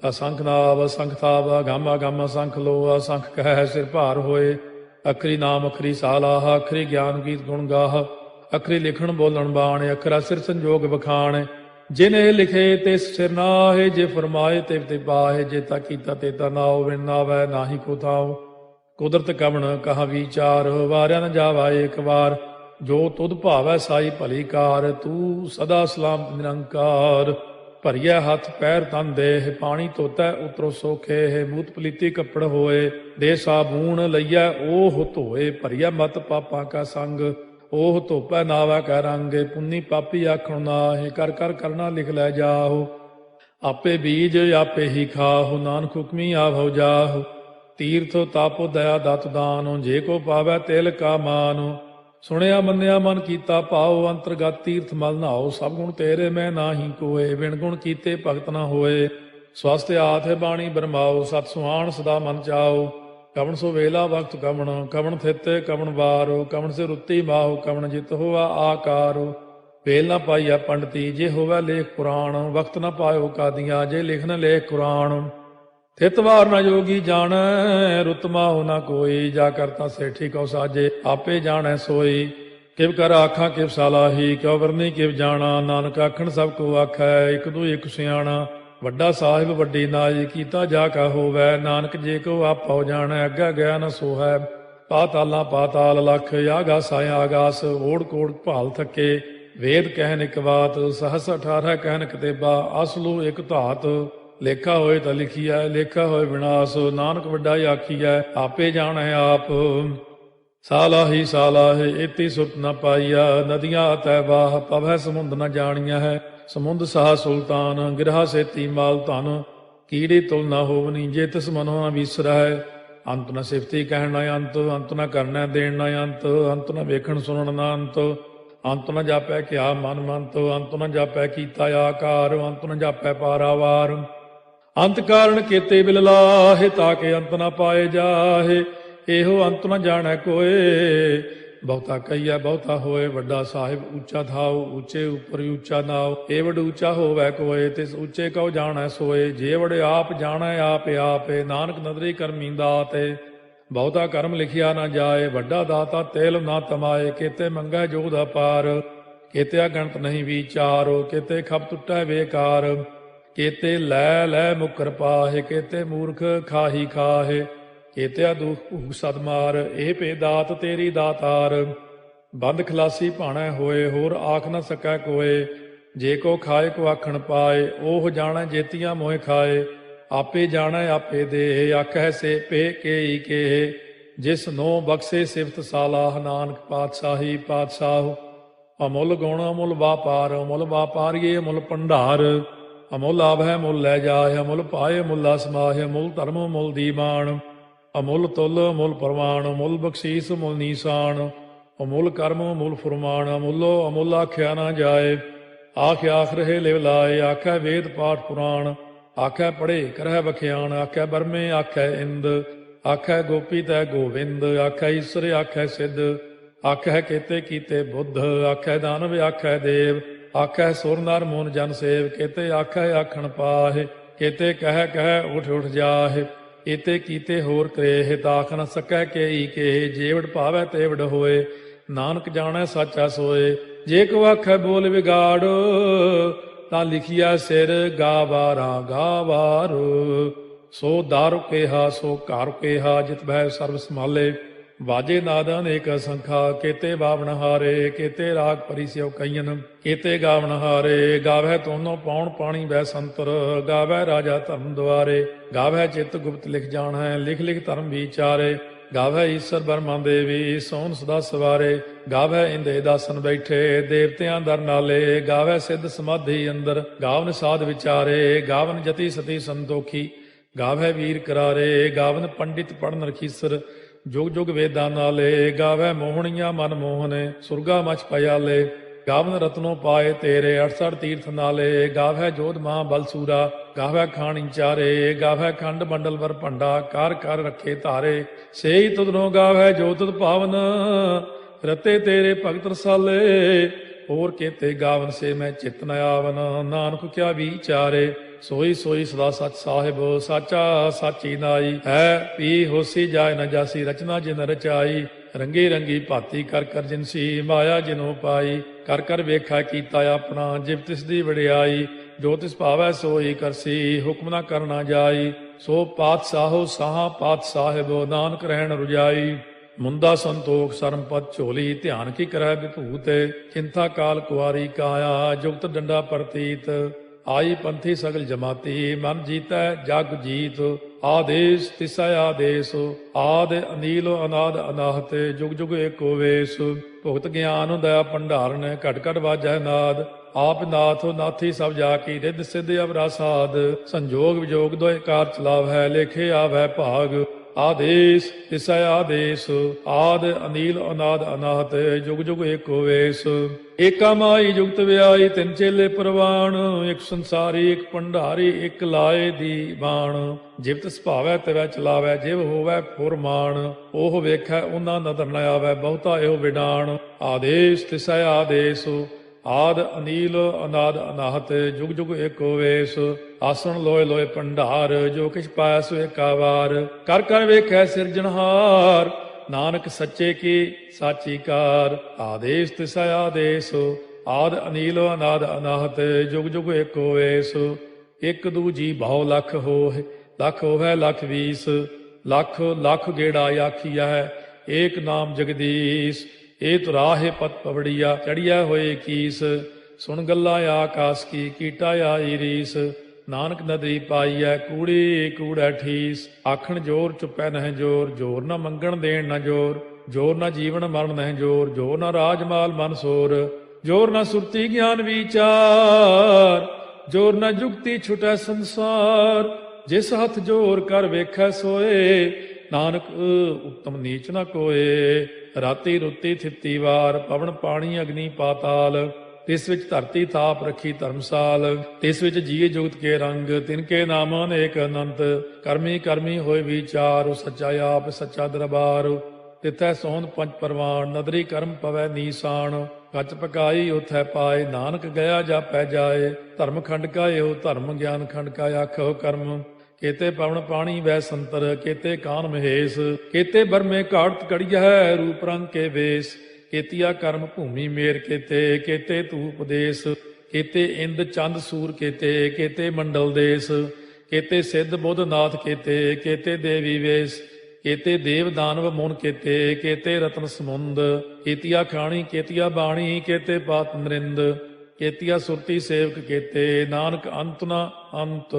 ਅਸੰਖ ਨਾਵ ਅਸੰਖ ਤਾਵ, ਅਗੰਮ ਅਗੰਮ ਅਸੰਖ ਲੋ। ਅਸੰਖ ਕਹਿ ਸਿਰ ਭਾਰ ਹੋਏ, ਅਖਰੀ ਨਾਮ ਅਖਰੀ ਸਾਲਾਹ। ਅਖਰੀ ਗਿਆਨ ਗੀਤ ਗੁਣ ਗਾਹ, ਅਖਰੀ ਲਿਖਣ ਬੋਲਣ ਬਾਣ। ਅਖਰਾ ਸਿਰ ਸੰਜੋਗ ਬਖਾਣ, ਜਿਨ ਇਹ ਲਿਖੇ ਤਿਸ ਸਿਰ ਨਾਹੇ। ਜੇ ਫਰਮਾਏ ਤਿਵ ਤੇ ਪਾਹੇ, ਜੇ ਤਾ ਕੀਤਾ ਤੇ ਤਾ ਨਾਉ। ਬਿਨ ਨਾਵੈ ਨਾਹੀ ਕੋ ਥਾਉ, ਕੁਦਰਤ ਕਵਣ ਕਹਾ ਵਿਚਾਰ। ਵਾਰਿਆ ਨ ਜਾਵਾ ਏਕ ਵਾਰ, ਜੋ ਤੁਧ ਭਾਵੈ ਸਾਈ ਭਲੀ ਕਾਰ। ਤੂੰ ਸਦਾ ਸਲਾਮਤ ਨਿਰੰਕਾਰ। ਭਰੀਐ ਹੱਥ ਪੈਰ ਤਨ ਦੇਹ, ਪਾਣੀ ਧੋਤੈ ਉਤਰੋ ਸੋਖੇ। ਮੂਤ ਪਲੀਤੀ ਕੱਪੜ ਹੋਏ, ਦੇ ਸਾਬੂਣ ਲਈਐ ਓਹ ਧੋਏ। ਭਰੀਐ ਮਤ ਪਾਪਾਂ ਕਾ ਸੰਗ, ਓਹ ਧੋਪੈ ਨਾਵੈ ਕੈ ਰੰਗ। ਪੁੰਨੀ ਪਾਪੀ ਆਖਣ ਨਾਹੀ, ਕਰ ਕਰ ਕਰਨਾ ਲਿਖ ਲੈ ਜਾਹੋ। ਆਪੇ ਬੀਜ ਆਪੇ ਹੀ ਖਾਹੋ, ਨਾਨਕ ਹੁਕਮੀ ਆਭਉ ਜਾਹੋ। ਤੀਰਥ ਤਪ ਦਇਆ ਦਤ ਦਾਨੁ, ਜੇ ਕੋ ਪਾਵੈ ਤਿਲ ਕਾ ਮਾਨੁ। ਸੁਣਿਆ ਮੰਨਿਆ ਮਨ ਕੀਤਾ ਭਾਉ, ਅੰਤਰਗਤ ਤੀਰਥ ਮਲ ਨਹਾਉ। ਸਭ ਗੁਣ ਤੇਰੇ ਮੈਂ ਨਾਹੀ ਕੋਏ, ਬਿਨ ਗੁਣ ਕੀਤੇ ਭਗਤ ਨਾ ਹੋਏ। ਸਵਸਤ ਆਥ ਬਾਣੀ ਬਰਮਾਓ, ਸਤ ਸੁਹਾਣ ਸਦਾ ਮਨ ਚਾਓ। ਕਵਣ ਸੋ ਵੇਲਾ ਵਕਤ ਕਵਣ, ਕਵਣ ਥਿਤ ਕਵਣ ਵਾਰੋ। ਕਵਣ ਸੇ ਰੁੱਤੀ ਮਾਹੋ, ਕਵਣ ਜਿਤ ਹੋਵਾ ਆਕਾਰੋ। ਵੇਲ ਨਾ ਪਾਈਆ ਪੰਡਤੀ, ਜੇ ਹੋਵੈ ਲੇਖ ਪੁਰਾਣ। ਵਕਤ ਨਾ ਪਾਇਓ ਕਾਦੀਆਂ, ਜੇ ਲਿਖਨ ਲੇਖ ਕੁਰਾਨ। ਥਿਤ ਵਾਰ ਨਾ ਜੋਗੀ ਜਾਣੈ, ਰੁੱਤ ਮਾਹੁ ਨਾ ਕੋਈ। ਜਾ ਕਰਤਾ ਸੇਠੀ ਕਉ ਸਾਜੇ, ਆਪੇ ਜਾਣੈ ਸੋਈ। ਕਿਵ ਕਰ ਆਖਾਂ ਕਿਵ ਸਾਲਾਹੀ, ਕਿਉ ਵਰਨੀ ਕਿਵ ਜਾਣਾ। ਨਾਨਕ ਆਖਣ ਸਭ ਕੋ ਆਖੈ, ਇਕ ਦੂ ਇਕ ਸਿਆਣਾ। ਵੱਡਾ ਸਾਹਿਬ ਵੱਡੀ ਨਾਈ, ਕੀਤਾ ਜਾ ਕਾ ਹੋਵੈ। ਨਾਨਕ ਜੇ ਕੋ ਆਪਉ ਜਾਣੈ, ਅੱਗਾ ਗਿਆ ਨ ਸੋਹੈ। ਪਾਤਾਲਾਂ ਪਾਤਾਲ ਲਖ, ਆਗਾਸਾਂ ਆਗਾਸ। ਓੜ ਕੋੜ ਭਾਲ ਥੱਕੇ, ਵੇਦ ਕਹਿਨ ਇਕ ਬਾਤ। ਸਹਸ 18 ਕਹਿਨ ਕਤੇਬਾ, ਅਸਲੂ ਇਕ ਧਾਤ। ਲੇਖਾ ਹੋਏ ਤਾਂ ਲਿਖੀਐ, ਲੇਖਾ ਹੋਏ ਵਿਨਾਸ਼। ਨਾਨਕ ਵੱਡਾ ਆਖੀਐ, ਆਪੇ ਜਾਣੈ ਆਪ। ਸਾਲਾਹੀ ਸਾਲਾਹੇ, ਏਤੀ ਸੁਰਤ ਨ ਪਾਈਆ। ਨਦੀਆਂ ਅਤੈ ਬਾਹ, ਪਵੈ ਸਮੁੰਦ ਨ ਜਾਣੀਐ ਹੈ। ਸਮੁੰਦ ਸਾਹ ਸੁਲਤਾਨ, ਗਿਰਹਾ ਸੇਤੀ ਮਾਲ ਧਨ। ਕੀੜੀ ਤੁਲ ਨ ਹੋਵਨੀ, ਜੇ ਤਿਸ ਮਨੋ ਨ ਵਿਸਰੈ। ਅੰਤ ਨ ਸਿਫਤੀ ਕਹਿਣ ਨ ਅੰਤ, ਅੰਤ ਨ ਕਰਨੈ ਦੇਣ ਨ ਅੰਤ। ਅੰਤ ਨ ਵੇਖਣ ਸੁਣਨ ਨ ਅੰਤ, ਅੰਤ ਨ ਜਾਪੈ ਕਿਆ ਮਨ ਮੰਤ। ਅੰਤ ਨ ਜਾਪੈ ਕੀਤਾ ਆਕਾਰ, ਅੰਤ ਨ ਜਾਪੈ ਪਾਰਾਵਾਰ। ਅੰਤ ਕਾਰਨ ਕੀਤੇ ਬਿਲ ਲਾਹੇ, ਤਾਕੇ ਅੰਤ ਨ ਪਾਏ ਜਾਹੇ। ਇਹੋ ਅੰਤ ਨ ਜਾਣੈ ਕੋਏ, ਬਹੁਤਾ ਕਹੀਐ ਬਹੁਤਾ ਹੋਏ। ਵੱਡਾ ਸਾਹਿਬ ਉੱਚਾ ਥਾਉ, ਉੱਚੇ ਉੱਪਰ ਉੱਚਾ ਨਾਉ। ਏ ਵਡ ਉੱਚਾ ਹੋਵੈ ਕੋਏ, ਤਿਸ ਉੱਚੇ ਕਉ ਜਾਣੈ ਸੋਏ। ਜੇ ਵਡ ਆਪ ਜਾਣੈ ਆਪੇ ਆਪੇ, ਨਾਨਕ ਨਦਰੀ ਕਰਮੀ ਦਾਤੇ। ਬਹੁਤਾ ਕਰਮ ਲਿਖਿਆ ਨਾ ਜਾਏ, ਵੱਡਾ ਦਾਤਾ ਤੇਲ ਨਾ ਤਮਾਏ। ਕੇਤੇ ਮੰਗੈ ਜੋਧ ਅਪਾਰ, ਕੇਤੇ ਅਗਣਤ ਨਹੀਂ ਵਿਚਾਰੋ। ਕੇਤੇ ਖਪ ਟੁੱਟੈ ਬੇਕਾਰ, ਕੇਤੇ ਲੈ ਲੈ ਮੁਕਰ ਪਾਹੇ। ਕੇਤੇ ਮੂਰਖ ਖਾਹੀ ਖਾਹੇ, ਕੇਤਿਆ ਦੁਖ ਭੂਖ ਸਦਮਾਰ, ਇਹ ਭੇ ਦਾਤ ਤੇਰੀ ਦਾਤਾਰ। ਬੰਦ ਖਲਾਸੀ ਭਾਣੈ ਹੋਏ, ਹੋਰ ਆਖ ਨ ਸਕੈ ਕੋਏ। ਜੇ ਕੋ ਖਾਏ ਕੋ ਆਖਣ ਪਾਏ, ਉਹ ਜਾਣੈ ਜੇਤੀਆਂ ਮੋਹਿ ਖਾਏ। ਆਪੇ ਜਾਣੈ ਆਪੇ ਦੇ, ਆਖੈ ਸੇ ਪੇ ਕੇਈ ਕੇ। ਜਿਸ ਨੋ ਬਖਸ਼ੇ ਸਿਫਤ ਸਾਲਾਹ, ਨਾਨਕ ਪਾਤਸ਼ਾਹੀ ਪਾਤਸ਼ਾਹ। ਅਮੁੱਲ ਗੁਣ ਅਮੁੱਲ ਵਾਪਾਰ, ਅਮੁੱਲ ਵਾਪਾਰੀਏ ਅਮੁੱਲ ਭੰਡਾਰ। ਅਮੁੱਲ ਆਵਹਿ ਮੁੱਲ ਲੈ ਜਾਏ, ਅਮੁੱਲ ਪਾਏ ਮੁੱਲਾ ਸਮਾਹਿ। ਅਮੁੱਲ ਧਰਮ ਅਮੁੱਲ ਦੀਵਾਨ, ਅਮੁੱਲ ਤੁਲ ਅਮੁੱਲ ਪ੍ਰਵਾਨ। ਅਮੁੱਲ ਬਖਸ਼ੀਸ ਅਮੁੱਲ ਨੀਸਾਨ, ਅਮੁੱਲ ਕਰਮ ਅਮੁੱਲ ਫੁਰਮਾਨ। ਅਮੁੱਲੋ ਅਮੁੱਲ ਆਖਿਆ ਨਾ ਜਾਏ, ਆਖ ਆਖ ਰਹੇ ਲਿਵ ਲਾਏ। ਆਖੈ ਵੇਦ ਪਾਠ ਪੁਰਾਣ, ਆਖੈ ਪੜ੍ਹੇ ਕਰਹਿ ਬਖਿਆਣ। ਆਖੈ ਬਰਮੇ ਆਖੈ ਇੰਦ, ਆਖੈ ਗੋਪੀ ਤੈ ਗੋਵਿੰਦ। ਆਖੈ ਈਸਰ ਆਖੈ ਸਿੱਧ, ਆਖੈ ਕੇਤੇ ਕੀਤੇ ਬੁੱਧ। ਆਖੈ ਦਾਨਵ ਆਖੈ ਦੇਵ, ਆਖੈ ਸੁਰ ਨਰ ਮੂਨ ਜਨ ਸੇਵ। ਕੇਤੇ ਆਖੈ ਆਖਣ ਪਾਹਿ, ਕੇਤੇ ਕਹਿ ਕਹਿ ਉਠ ਉਠ ਜਾਹਿ। ਏਤੇ ਕੀਤੇ ਹੋਰ ਕਰੇਹ, ਤਾਖ ਨ ਸਕੈ ਕੇਈ ਕੇ। ਜੇਵੜ ਭਾਵੈ ਤੇਵੜ ਹੋਏ, ਨਾਨਕ ਜਾਣੈ ਸਾਚਾ ਸੋਏ। ਜੇ ਕੋ ਆਖੈ ਬੋਲ ਵਿਗਾੜ, ਤਾਂ ਲਿਖਿਆ ਸਿਰ ਗਾਵਾਰਾ ਗਾਵਾਰ। ਸੋ ਦਾਰੂ ਕੇਹਾ ਸੋ ਘਰ ਕੇਹਾ, ਜਿਤ ਬਹਿ ਸਰਬ ਸੰਭਾਲੇ। ਵਾਜੇ ਨਾਦ ਅਨੇਕ ਸੰਖਾ, ਕੇਤੇ ਬਾਵਣ ਹਾਰੇ। ਕੇਤੇ ਰਾਗ ਪਰੀ ਸਿਓ ਕਈਨ, ਕੇਤੇ ਗਾਵਣ ਹਾਰੇ। ਗਾਵੈ ਤੋਨੋ ਪਾਉਣ ਪਾਣੀ ਬੈ ਸੰਤਰ, ਗਾਵੈ ਰਾਜਾ ਧਰਮ ਦੁਆਰੇ। ਗਾਵੈ ਚਿਤ ਗੁਪਤ ਲਿਖ ਜਾਣੈ, ਲਿਖ ਲਿਖ ਧਰਮ ਵਿਚਾਰੇ। ਗਾਵੈ ਈਸਰ ਬਰਮਾ ਦੇਵੀ, ਸੋਨ ਸਦਾ ਸਵਾਰੇ। ਗਾਵੈ ਇੰਦੇ ਦਾਸਨ ਬੈਠੇ, ਦੇਵਤਿਆਂ ਦਰ ਨਾਲੇ। ਗਾਵੈ ਸਿੱਧ ਸਮਾਧੀ ਅੰਦਰ, ਗਾਵਨ ਸਾਧ ਵਿਚਾਰੇ। ਗਾਵਨ ਜਤੀ ਸਤੀ ਸੰਤੋਖੀ, ਗਾਵੈ ਵੀਰ ਕਰਾਰੇ। ਗਾਵਨ ਪੰਡਿਤ ਪੜਨ ਰਖੀਸਰ, ਜੁਗ ਜੁਗ ਵੇਦਾਂ ਨਾਲੇ। ਗਾਵੈ ਮੋਹਣੀਆਂ ਮਨ ਮੋਹਨੇ, ਸੁਰਗਾ ਮਚ ਪਿਆਲੇ। ਗਾਵਨ ਰਤਨੋ ਪਾਏ ਤੇਰੇ, 68 ਤੀਰਥ ਨਾਲੇ। ਗਾਵੈ ਜੋਧ ਮਹਾ ਬਲਸੂਰਾ, ਗਾਵੈ ਖਾਣੀ ਚਾਰੇ। ਗਾਵੈ ਖੰਡ ਮੰਡਲ ਵਰ ਭੰਡਾ, ਕਰ ਕਰ ਰੱਖੇ ਧਾਰੇ। ਸੇਈ ਤੁਧਨੋ ਗਾਵੈ ਜੋ ਤੁਧ ਭਾਵਨ, ਰਤੇ ਤੇਰੇ ਭਗਤ ਰਸਾਲੇ। ਹੋਰ ਕੇਤੇ ਗਾਵਨ ਸੇ ਮੈਂ ਚਿਤ ਨ ਆਵਨ, ਨਾਨਕ ਕਿਆ ਵਿਚਾਰੇ। ਸੋਈ ਸੋਈ ਸਦਾ ਸਚ ਸਾਹਿਬ, ਸਾਚਾ ਸਾਚੀ ਨਾਈ। ਹੈ ਪੀ ਹੋਸੀ ਜਾਏ ਨ ਜਾਸੀ, ਰਚਨਾ ਜਿਨ ਰਚਾਈ। ਰੰਗੀ ਰੰਗੀ ਭਾਤੀ ਕਰ ਕਰ ਜਿਨਸੀ, ਮਾਇਆ ਜਿਨੋ ਪਾਈ। ਕਰ ਕਰ ਵੇਖਾ ਕੀਤਾ ਆਪਣਾ, ਜਿਵ ਤਿਸ ਦੀ ਵਡਿਆਈ। ਜੋ ਤਿਸ ਭਾਵੈ ਸੋਈ ਕਰਸੀ, ਹੁਕਮ ਨਾ ਕਰਨਾ ਜਾਈ। ਸੋ ਪਾਤਸ਼ਾਹੋ ਸਾਹਾ ਪਾਤ ਸਾਹਿਬ, ਨਾਨਕ ਰਹਿਣ ਰੁਜਾਈ। ਮੁੰਦਾ ਸੰਤੋਖ ਸਰਮਪਦ ਝੋਲੀ, ਧਿਆਨ ਕੀ ਕਰੈ ਵਿਭੂਤ। ਚਿੰਤਾ ਕਾਲ ਕੁਆਰੀ ਕਾਇਆ, ਜੁਗਤ ਡੰਡਾ ਪ੍ਰਤੀਤ। ਆਈ ਪੰਥੀ ਸਗਲ ਜਮਾਤੀ, ਮਨ ਜੀਤੈ ਜਗ ਜੀਤ। ਆਦੇਸ ਤਿਸੈ ਆਦੇਸ, ਆਦ ਅਨੀਲ ਅਨਾਦ ਅਨਾਹਤ। ਜੁਗ ਜੁਗ ਏਕੋ ਵੇਸ, ਭੁਗਤ ਗਿਆਨ ਦਇਆ ਭੰਡਾਰਨ। ਘਟ ਘਟ ਵਾਜੈ ਨਾਦ, ਆਪ ਨਾਥ ਨਾਥੀ ਸਭ ਜਾ ਕੀ। ਰਿੱਧ ਸਿੱਧ ਅਵਰਾ ਸਾਧ, ਸੰਜੋਗ ਵਿਜੋਗ ਦੋਇ ਕਾਰ ਚਲਾਵੈ। ਲੇਖੇ ਆਵੈ ਭਾਗ, ਆਦੇਸ ਤਿਸੈ ਆਦੇਸ। ਆਦ ਅਨੀਲ ਅਨਾਦ ਅਨਾਹਤ, ਜੁਗ ਜੁਗ ਏਕੋ ਵੇਸ। ਏਕਾ ਮਾਈ ਜੁਗਤ ਵਿਆਈ, ਤਿੰਨ ਚੇਲੇ ਪ੍ਰਵਾਨ। ਇੱਕ ਸੰਸਾਰੀ ਇੱਕ ਭੰਡਾਰੀ, ਇੱਕ ਲਾਏ ਦੀ ਬਾਣ। ਜਿਵ ਤਿਸ ਭਾਵੈ ਤਿਵੈ ਚਲਾਵੈ, ਜਿਵ ਹੋਵੈ ਫੁਰਮਾਨ। ਉਹ ਵੇਖੈ ਉਹਨਾਂ ਨਦਰ ਨ ਆਵੈ, ਬਹੁਤਾ ਇਹੋ ਵਿਡਾਣ। ਆਦੇਸ ਤਿਸੈ ਆਦੇਸ, ਆਦ ਅਨੀਲ ਅਨਾਦ ਅਨਾਹਤ, ਜੁਗ ਜੁਗ ਏਕੋ ਵੇਸ। ਆਸਣ ਲੋਏ ਲੋਏ ਭੰਡਾਰ, ਜੋ ਕਿਛ ਪਾਇਆ ਸੋ ਏਕਾ ਵਾਰ। ਕਰ ਕਰ ਵੇਖੈ ਸਿਰਜਣਹਾਰ, ਨਾਨਕ ਸੱਚੇ ਕੀ ਸਾਚੀ ਕਾਰ। ਆਦੇਸ ਤਿਸੈ ਆਦੇਸ, ਆਦ ਅਨੀਲ ਅਨਾਦ ਅਨਾਹਤ, ਜੁਗ ਜੁਗ ਏਕੋ ਵੇਸ। ਇੱਕ ਦੂਜੀ ਬਹੁ ਲਖ ਹੋਇ, ਲਖ ਹੋਵੈ ਲਖ ਵੀਸ। ਲਖ ਲਖ ਗੇੜਾ ਆਖੀਐ, ਏਕ ਨਾਮ ਜਗਦੀਸ਼। ਇਹ ਤੁਰਾਹੇ ਪਤ ਪਵੜੀਆ, ਚੜੀਆ ਹੋਏ ਕੀਸ। ਸੁਣ ਗੱਲਾਂ ਆਕਾਸ ਕੀ, ਕੀਟਾ ਆਈ ਰੀਸ। ਨਾਨਕ ਨਦਰੀ ਪਾਈਐ, ਕੂੜੀ ਕੂੜੈ ਠੀਸ। ਆਖਣ ਜੋਰ ਚੁੱਪੈ ਨਹਿ ਜੋਰ, ਜੋਰ ਨਾ ਮੰਗਣ ਦੇਣ ਨਾ ਜੋਰ। ਜੋਰ ਨਾ ਜੀਵਨ ਮਰਨ ਨਹਿ ਜੋਰ, ਜੋਰ ਨਾ ਰਾਜ ਮਾਲ ਮਨ ਸੋਰ। ਜੋਰ ਨਾ ਸੁਰਤੀ ਗਿਆਨ ਵਿਚਾਰ, ਜੋਰ ਨਾ ਜੁਗਤੀ ਛੁਟੈ ਸੰਸਾਰ। ਜਿਸ ਹੱਥ ਜੋਰ ਕਰ ਵੇਖੈ ਸੋਏ, ਨਾਨਕ ਉਤਮ ਨੀਚ ਨ ਕੋਏ। ਰਾਤੀ ਰੁੱਤੀ ਥਿੱਤੀ ਵਾਰ, ਪਵਨ ਪਾਣੀ ਅਗਨੀ ਪਾਤਾਲ। ਤਿਸ ਵਿੱਚ ਧਰਤੀ ਥਾਪ ਰੱਖੀ ਧਰਮਸਾਲ। ਤਿਸ ਵਿੱਚ ਜੀਏ ਜੁਗਤ ਕੇ ਰੰਗ, ਤਿਨ ਕੇ ਨਾਮ ਅਨੇਕ ਅਨੰਤ। ਕਰਮੀ ਕਰਮੀ ਹੋਏ ਵਿਚਾਰ, ਸੱਚਾ ਆਪ ਸੱਚਾ ਦਰਬਾਰ। ਤਿਥੈ ਸੋਹਣ ਪੰਜ ਪਰਵਾਨ, ਨਦਰੀ ਕਰਮ ਪਵੈ ਨੀਸਾਨ। ਕੱਚ ਪਕਾਈ ਉਥੈ ਪਾਏ, ਨਾਨਕ ਗਿਆ ਜਾਪੈ ਜਾਏ। ਧਰਮ ਖੰਡ ਕਾ ਇਹੋ ਧਰਮ, ਗਿਆਨ ਖੰਡ ਕਾ ਆਖੋ ਕਰਮ। ਕੇਤੇ ਪਵਨ ਪਾਣੀ ਵੈ ਸੰਤਰ, ਕੇਤੇ ਕਾਨ ਮਹੇਸ਼। ਕੇਤੇ ਬਰਮੇ ਘਾੜਤ ਕੜੀਐ, ਰੂਪ ਰੰਗ ਕੇ ਵੇਸ। ਕੇਤੀਆ ਕਰਮ ਭੂਮੀ ਮੇਰ ਕੇਤੇ, ਕੇਤੇ ਤੂ ਉਪਦੇਸ। ਕੇਤੇ ਇੰਦ ਚੰਦ ਸੂਰ ਕੇਤੇ, ਕੇਤੇ ਮੰਡਲ ਦੇਸ। ਕੇਤੇ ਸਿੱਧ ਬੁੱਧ ਨਾਥ ਕੇਤੇ, ਕੇਤੇ ਦੇਵੀ ਵੇਸ। केते देव दानव मुन केते, केते रत्न समुंद, केतिया खाणी केतिया बाणी, केते पात नरिंद, केतिया सुरती सेवक केते, नानक अंत न अंत।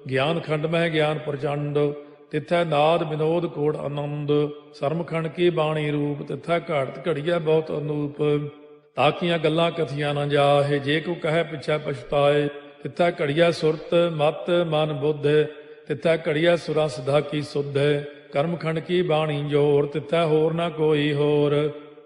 ज्ञान खंड मह ज्ञान प्रचंड, तिथै नाद विनोद कोड़ आनंद, सरमखंड की बाणी रूप, तिथै घाड़त घड़िया बहुत अनूप। ताकियां गल्लां कथियां न जाहे, जे को कहे पिछै पछताए, तिथै घड़िया सुरत मत मन बुद्ध, तिथै घड़िया सुरा सदा की सुध। कर्मखंड की बाणी जोर, तिथै होर न कोई होर,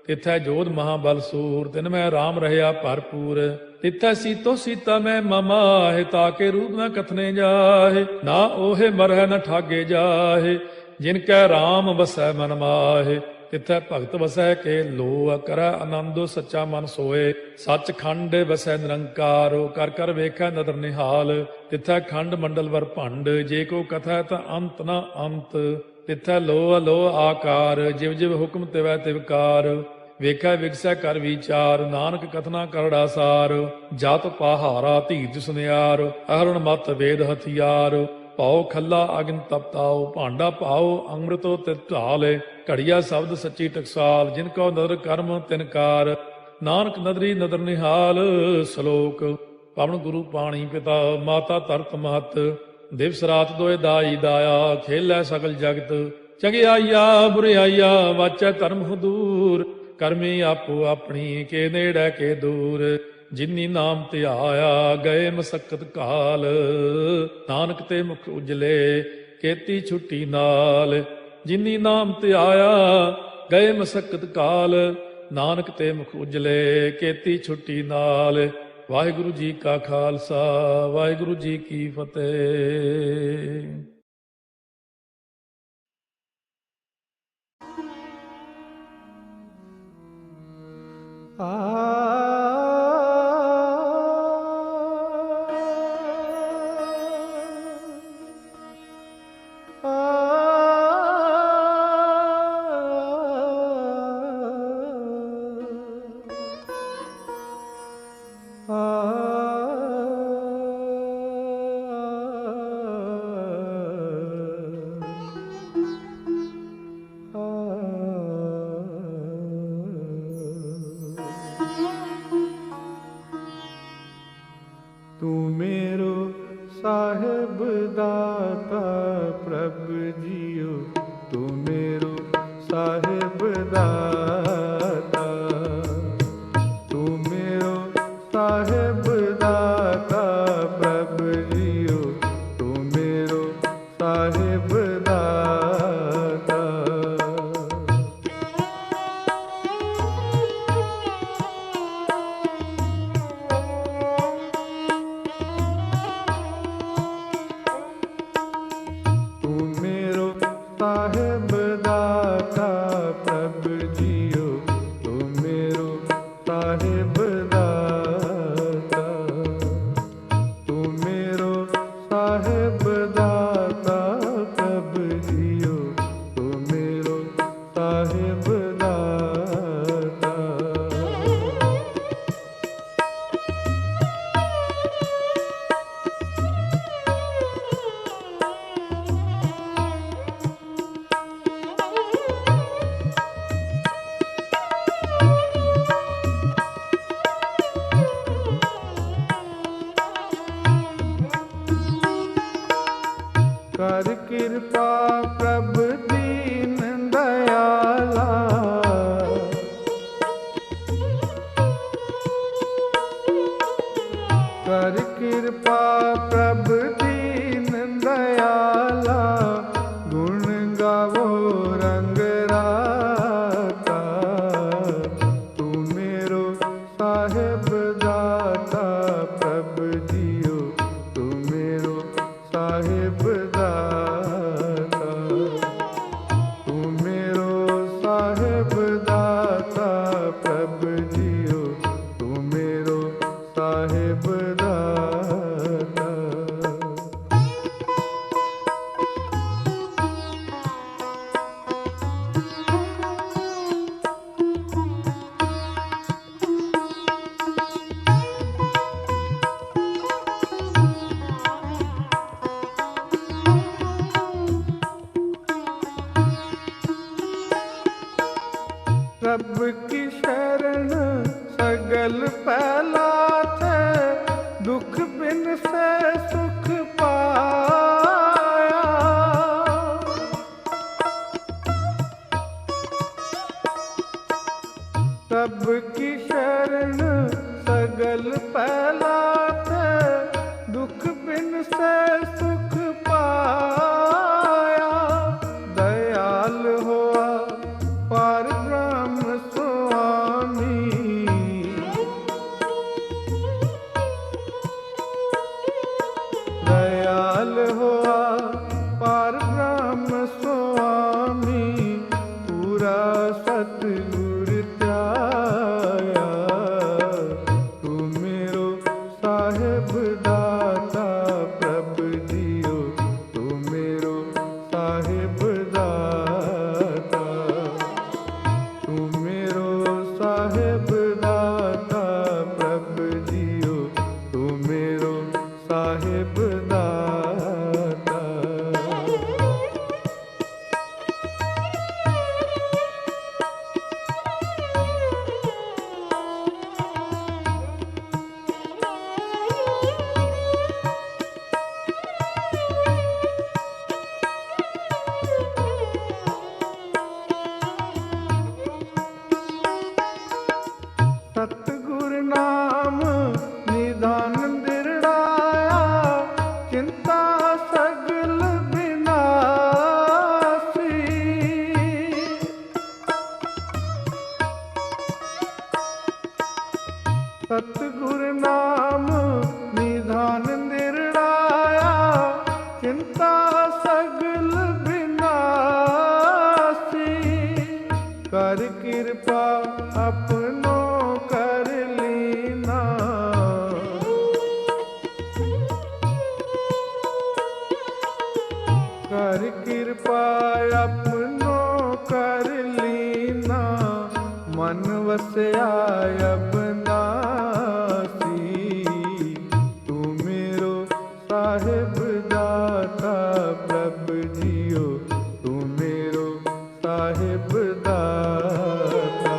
तिथै जोध महाबल सूर, तिन में राम रहया भरपूर। तिथै सीतो सीता में ममाहे, ताके रूप न कथने जाहे, ना ओहे मरह न ठागे जाहे, जिनकै राम बसै मन माहे। तिथै भगत वसै के लो, करੈ आनंदो सच्चा मन सोए, सच खंड वसै निरंकार, कर कर वेखै नदर निहाल। तिथै खंड मंडल वर भंड, जे को कथै ता अंत न अंत। तिथै लो अलो आकार, जिव जिव हुक्म तिवै तिवकार, ਵੇਖੈ ਵਿਗਸੈ ਕਰ ਵਿਚਾਰ, ਨਾਨਕ ਕਥਨਾ ਕਰੜਾ ਸਾਰ। ਜਤ ਪਹਾਰਾ ਧੀਰਜ ਸੁਨਿਆਰ, ਅਹਰਣ ਮਤ ਵੇਦ ਹਥਿਆਰ। ਪਾਉ ਖੱਲਾ ਅਗਨ ਤਪਤਾਉ, ਭਾਂਡਾ ਪਾਉ ਅੰਮ੍ਰਿਤੋ ਤਿਤ ਢਾਲੇ। ਘੜੀਆ ਸ਼ਬਦ ਸੱਚੀ ਟਕਸਾਲ, ਜਿਨ ਕੋ ਨਦਰ ਕਰਮ ਤਿਨਕਾਰ। ਨਾਨਕ ਨਦਰੀ ਨਦਰ ਨਿਹਾਲ। ਸ਼ਲੋਕ। ਪਵਨ ਗੁਰੂ ਪਾਣੀ ਪਿਤਾ, ਮਾਤਾ ਧਰਤ ਮਹਤ, ਦਿਵਸ ਰਾਤ ਦੋਇ ਦਾਈ ਦਾਇਆ, ਖੇਲੈ ਸਗਲ ਜਗਤ। ਚੰਗਿਆਈਆ ਬੁਰਿਆਈਆ, ਵਾਚੈ ਧਰਮ ਹਦੂਰ, ਕਰਮੀ ਆਪੋ ਆਪਣੀ, ਕੇ ਨੇੜੇ ਕੇ ਦੂਰ। ਜਿਨੀ ਨਾਮ ਧਿਆਇਆ, ਗਏ ਮਸਕਤ ਕਾਲ, ਨਾਨਕ ਤੇ ਮੁਖ ਉਜਲੇ, ਕੀਤੀ ਛੁੱਟੀ ਨਾਲ। ਜਿਨੀ ਨਾਮ ਧਿਆਇਆ, ਗਏ ਮਸਕਤ ਕਾਲ, ਨਾਨਕ ਤੇ ਮੁਖ ਉਜਲੇ, ਕੀਤੀ ਛੁੱਟੀ ਨਾਲ। ਵਾਹਿਗੁਰੂ ਜੀ ਕਾ ਖਾਲਸਾ, ਵਾਹਿਗੁਰੂ ਜੀ ਕੀ ਫਤਿਹ। ਤੂੰ ਮੇਰੋ ਸਾਹਿਬ ਦਾਤਾ ਪ੍ਰਭ ਜੀਓ, ਤੂੰ ਮੇਰੋ ਸਾਹਿਬ ਦਾਤਾ, ਤੂੰ ਮੇਰੋ ਸਾਹਿਬ ਦਾਤਾ ਪ੍ਰਭ ਜੀਓ, ਤੂੰ ਮੇਰੋ ਸਾਹਿਬ ਦਾਤਾ। ਸਾਹਿਬ ਦਾਤਾ ਪ੍ਰਭ ਜੀਓ, ਤੂੰ ਮੇਰੋ ਸਾਹਿਬ ਦਾਤਾ, ਤੂੰ ਮੇਰੋ ਸਾਹਿਬ ਦਾਤਾ ਪ੍ਰਭ ਜੀਓ, ਤੂੰ ਮੇਰੋ ਸਾਹਿਬ ਦਾਤਾ। ਕਰ ਕਿਰਪਾ ਪ੍ਰਭ ਦੀਨ ਦਇਆਲਾ, ਕਰ ਕਿਰਪਾ ਪ੍ਰਭ ਦੀਨ ਦਇਆਲਾ, ਗੁਣ ਗਾਵੋ ਰੰਗ ਰਾਤਾ, ਤੂੰ ਮੇਰੋ ਸਾਹਿਬ ਦਾਤਾ ਪ੍ਰਭ ਜੀਓ, ਤੂੰ ਮੇਰੋ ਸਾਹਿਬ ਦਾਤਾ, ਤੂੰ ਮੇਰੋ ਸਾਹਿਬ ਦਾਤਾ ਪ੍ਰਭ ਜੀਓ, ਤੂੰ ਮੇਰੋ ਸਾਹਿਬ ਦਾਤਾ। प्रभ की शरण सगल पहलाथ, दुख बिन से सुख पाया। प्रभ की शरण सगल पहलाथ, दुख बिन से सुख पाया। दयाल हुआ पार ब्रह्म स्वामी, दयाल हुआ पार ब्रह्म स्वामी, पूरा सतगुर त्याया। तू मेरो साहिब दाता प्रभ जियो, तू मेरो साहिब दाता, तू मेरो साहिब दाता प्रभ जियो, तू मेरो साहिब दाता। सतगुर नाम निधान दिरड़ाया, चिंता सगल विनाशी। सतगुर नाम निधान दिरड़ाया, चिंता सगल विनाशी। कर कृपा अपनो कर लीना, कर कृपा अपनो कर लीना। मन वसया अब नासी, तू मेरो साहिब दाता प्रभ जियो, तू मेरो साहिब दाता,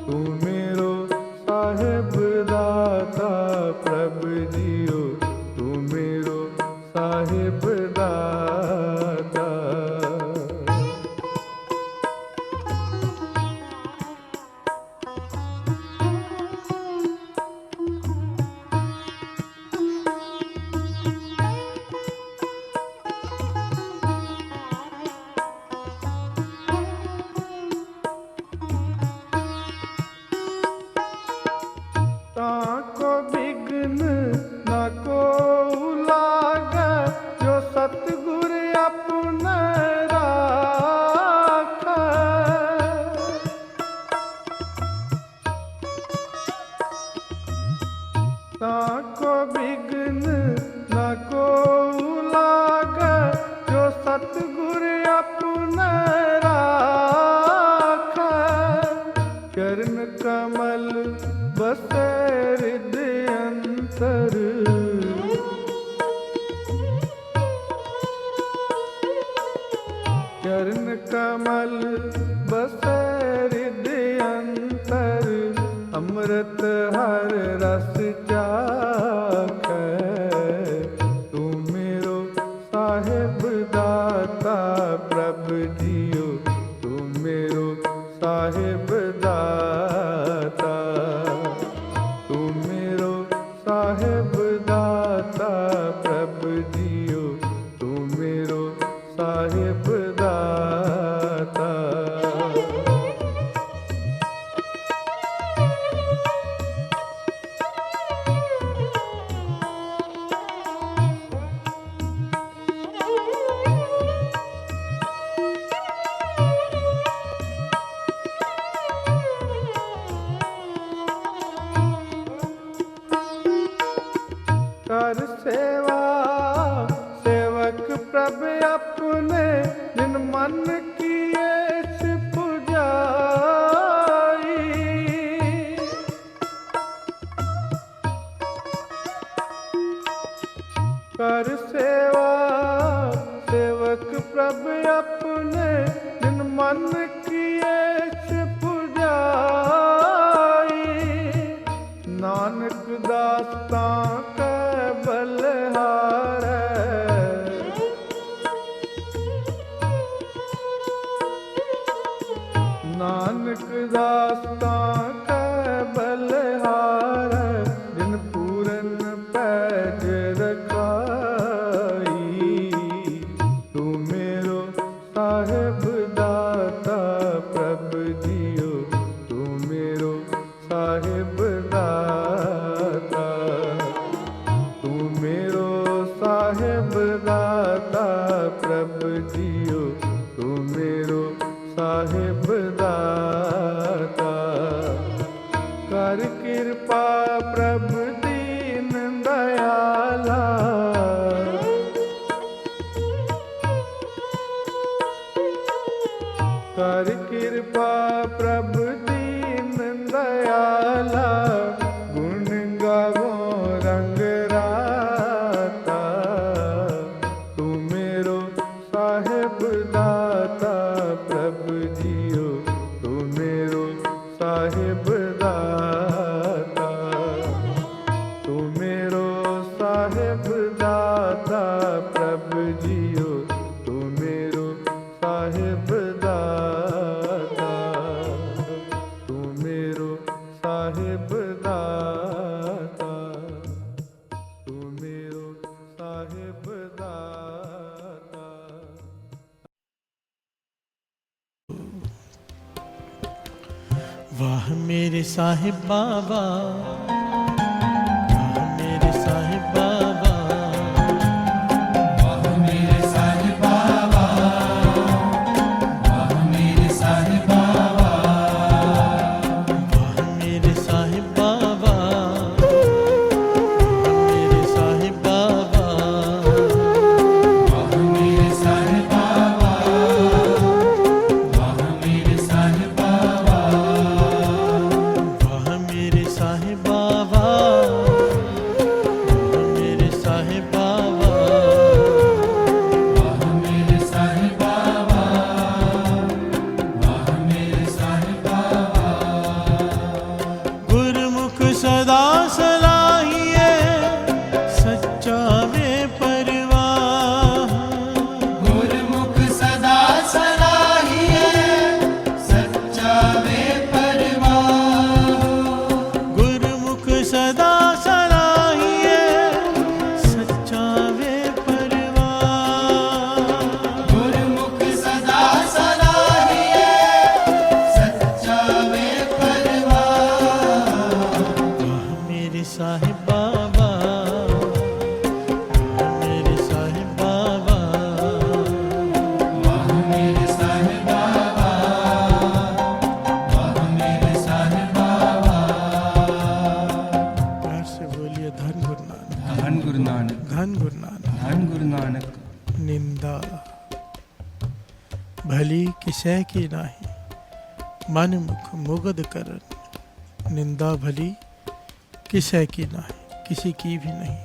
तू मेरो साहिब दाता प्रभ जियो, तू मेरो साहिब दाता। ताको विघ्न न को लागे, जो सतगुर अपने राखे। ताको विघ्न न को लागे, जो सतगुर अपने राखे। चरण कमल बसे हृदय अंतर, चरण कमल बसे हृदय अंतर। अमृत हर रस चाखे, तू मेरो साहिब दाता प्रभ जियो, तू मेरो साहिब दाता, तू मेरो साहिब दाता प्रभ जियो, तू मेरो साहिब दाता। कर सेवा सेवक प्रभ अपने, जिन मन किए पुजाई। कर सेवा सेवक प्रभ अपने, जिन मन किए ਨਾਨਕ ਦਾਸਤਾਂ ਕੈ ਬਲਿਹਾਰ ਜਿਨ ਪੂਰਨ ਪੈਜ ਰਖਾਈ। ਤੂੰ ਮੇਰੋ ਸਾਹਿਬ ਦਾਤਾ ਪ੍ਰਭ ਜੀਓ, ਤੂੰ ਮੇਰੋ ਸਾਹਿਬ ਦਾਤਾ, ਤੂੰ ਮੇਰੋ ਸਾਹਿਬ ਦਾਤਾ ਪ੍ਰਭ ਜੀਓ, ਤੂੰ ਮੇਰੋ ਸਾਹਿਬ ਦਾਤਾ। ਕਰ ਕਿਰਪਾ ਪ੍ਰਭ ਦੀਨ ਦਇਆਲਾ, ਕਰ ਕਿਰਪਾ ਪ੍ਰਭ ਦੀਨ ਦਇਆਲਾ। ਗੁਣ ਗਾਵੋ ਰੰਗ ਰਾਤਾ, ਤੂੰ ਮੇਰੋ ਸਾਹਿਬ ਦਾਤਾ ਪ੍ਰਭ ਜੀਓ, ਤੂੰ ਮੇਰੋ ਸਾਹਿਬ ਦਾਤਾ, ਤੂੰ ਮੇਰੋ ਸਾਹਿਬ ਦਾਤਾ ਪ੍ਰਭ ਜੀਓ, ਤੂੰ ਮੇਰੋ ਸਾਹਿਬ ਦਾਤਾ, ਤੂੰ ਮੇਰੋ ਸਾਹਿਬ ਦਾਤਾ, ਤੂੰ ਮੇਰੋ ਸਾਹਿਬ ਦਾਤਾ। वाह मेरे साहिब बाबा, वाह मेरे साहिब बाबा, वाह मेरे साहिब बाबा, वाह मेरे साहिब बाबा, वाह मेरे साहिब बाबा, वाह मेरे साहिब बाबा, वाह मेरे साहिब बाबा, वाह मेरे साहिब बाबा, वाह मेरे साहिब बाबा, वाह मेरे साहिब बाबा, वाह मेरे साहिब बाबा, वाह मेरे साहिब बाबा। गुरमुख सदा सलाहिए सच्चा वे परवाह, गुरमुख सदा सलाहिए सच्चा वे परवाह, गुरमुख सदा सलाहिए सच्चा वे परवाह, गुरमुख सदा सलाहिए सच्चा वे परवाह। वाह मेरे साहिब बाबा, वाह मेरे साहिब बाबा, वाह मेरे साहिब बाबा, वाह मेरे साहिब बाबा। प्यार से बोलिए धन गुरु नानक, धन गुरु नानक, धन गुरु नानक। धन गुरु नानक। निंदा भली किसै की नाही, मन मुख मुगध करन। निंदा भली किसै की नाही, किसी की भी नहीं।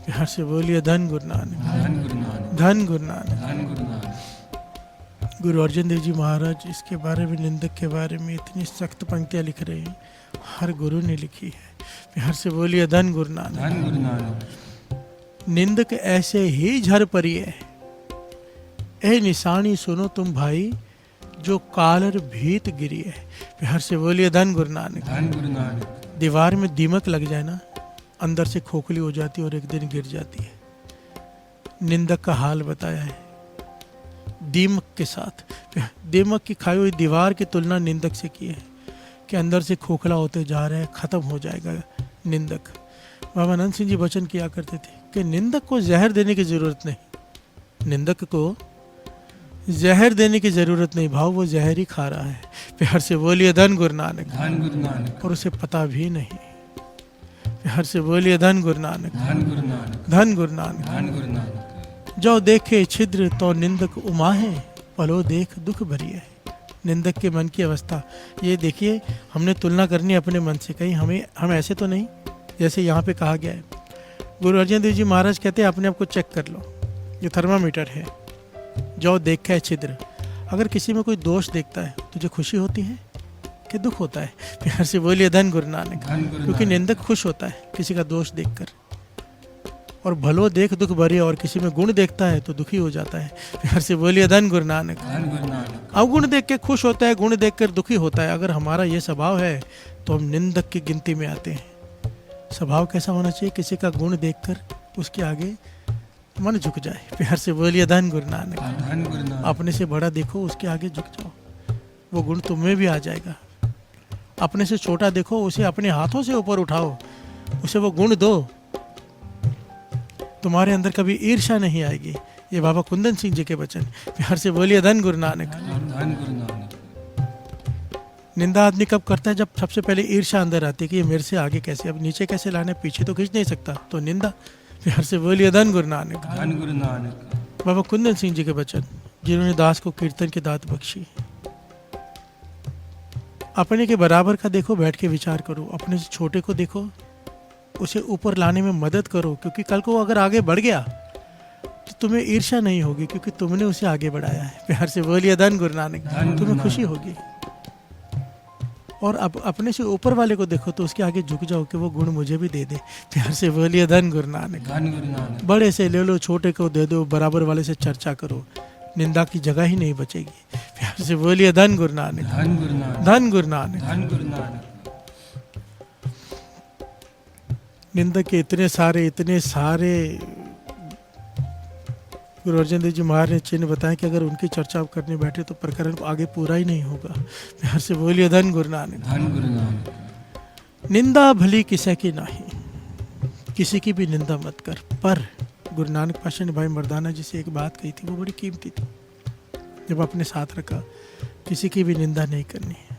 प्यार से बोलिए धन गुरु नानक, धन गुरु नानक, धन गुरु नानक। धन गुरु नानक। गुरु अर्जन देव जी महाराज इसके बारे में, निंदक के बारे में इतनी सख्त पंक्तियाँ लिख रहे हैं, हर गुरु ने लिखी है। प्यार से बोलिए धन गुरु नानक। धन गुरु नानक। निंदक ऐसे ही झर परिए, ए निशानी सुनो तुम भाई, जो कालर भीत गिरी है। प्यार से बोलिए धन गुरु नानक। धन गुरु नानक। दीवार में दीमक लग जाए ना, अंदर से खोखली हो जाती है और एक दिन गिर जाती है। निंदक का हाल बताया है दीमक के साथ। दीमक की खाई हुई दीवार की तुलना निंदक से की है कि अंदर से खोखला होते जा रहे हैं, खत्म हो जाएगा निंदक। बाबा अनंत सिंह जी वचन किया करते थे कि निंदक को जहर देने की जरूरत नहीं, निंदक को जहर देने की जरूरत नहीं, भाव वो जहर ही खा रहा है। प्यार से बोलिए धन गुरु नानक। धन गुरु नानक। और उसे पता भी नहीं। प्यार से बोलिए धन गुरु नानक। धन गुरु नानक। धन गुरु नानक। धन गुरु नानक। जो देखे छिद्र तो निंदक उमा है, पलो देख दुख भरी है। निंदक के मन की अवस्था ये देखिए, हमने तुलना करनी है अपने मन से, कहीं हम ऐसे तो नहीं जैसे यहाँ पे कहा गया है। गुरु अर्जन देव जी महाराज कहते हैं अपने आप को चेक कर लो, ये थर्मामीटर है। जो देखा है छिद्र, अगर किसी में कोई दोष देखता है तुझे खुशी होती है कि दुख होता है? प्यार से बोलिए धन गुरु नानक। क्योंकि निंदक खुश होता है किसी का दोष देखकर, और भलो देख दुख भरे, और किसी में गुण देखता है तो दुखी हो जाता है। प्यार से बोलिए धन गुरु नानक। धन गुरु नानक। अवगुण देख के खुश होता है, गुण देख कर दुखी होता है। अगर हमारा ये स्वभाव है तो हम निंदक की गिनती में आते हैं। स्वभाव कैसा होना चाहिए? किसी का गुण देखकर उसके आगे मन झुक जाए। प्यार से बोलिए धन गुरु नानक। धन गुरु नानक। अपने से बड़ा देखो, उसके आगे झुक जाओ, वो गुण तुम में भी आ जाएगा। अपने से छोटा देखो, उसे अपने हाथों से ऊपर उठाओ, उसे वो गुण दो, तुम्हारे अंदर कभी ईर्ष्या नहीं आएगी। ये बाबा कुंदन सिंह जी के वचन। प्यार से बोलिए धन गुरु नानक। धन गुरु नानक। निंदा आदमी कब करता है? जब सबसे पहले ईर्ष्या अंदर आती है कि ये मेरे से आगे कैसे, अब नीचे कैसे लाने, पीछे तो खींच नहीं सकता, तो निंदा। प्यार से बोलिए धन गुरु नानक। धन गुरु नानक। बाबा कुंदन सिंह जी के वचन, जिन्होंने दास को कीर्तन की दात बख्शी। अपने के बराबर का देखो, बैठ के विचार करो। अपने से छोटे को देखो, उसे ऊपर लाने में मदद करो, क्योंकि कल को अगर आगे बढ़ गया तो तुम्हें ईर्ष्या नहीं होगी, क्योंकि तुमने उसे आगे बढ़ाया है। प्यार से बोलिए धन गुरु नानक। तुम्हें खुशी होगी। और अब अपने से ऊपर वाले को देखो तो उसके आगे झुक जाओ कि वो गुण मुझे भी दे दे। प्यार से बोलिए धन गुरु नानक। धन गुरु नानक। बड़े से ले लो, छोटे को दे दो, बराबर वाले से चर्चा करो, निंदा की जगह ही नहीं बचेगी। प्यार से बोलिए धन गुरु नानक। धन गुरु नानक। धन गुरु नानक। धन गुरु नानक। निंदा के इतने सारे गुरु अर्जन देव जी महाराज ने चिन्ह बताए कि अगर उनकी चर्चा आप करने बैठे तो प्रकरण आगे पूरा ही नहीं होगा। प्यार से बोलिए धन गुरु नानक। धन गुरु नानक। निंदा भली किसी की नहीं, किसी की भी निंदा मत कर। पर गुरु नानक पातशाह ने भाई मर्दाना जी से एक बात कही थी, वो बड़ी कीमती थी, जब अपने साथ रखा, किसी की भी निंदा नहीं करनी है,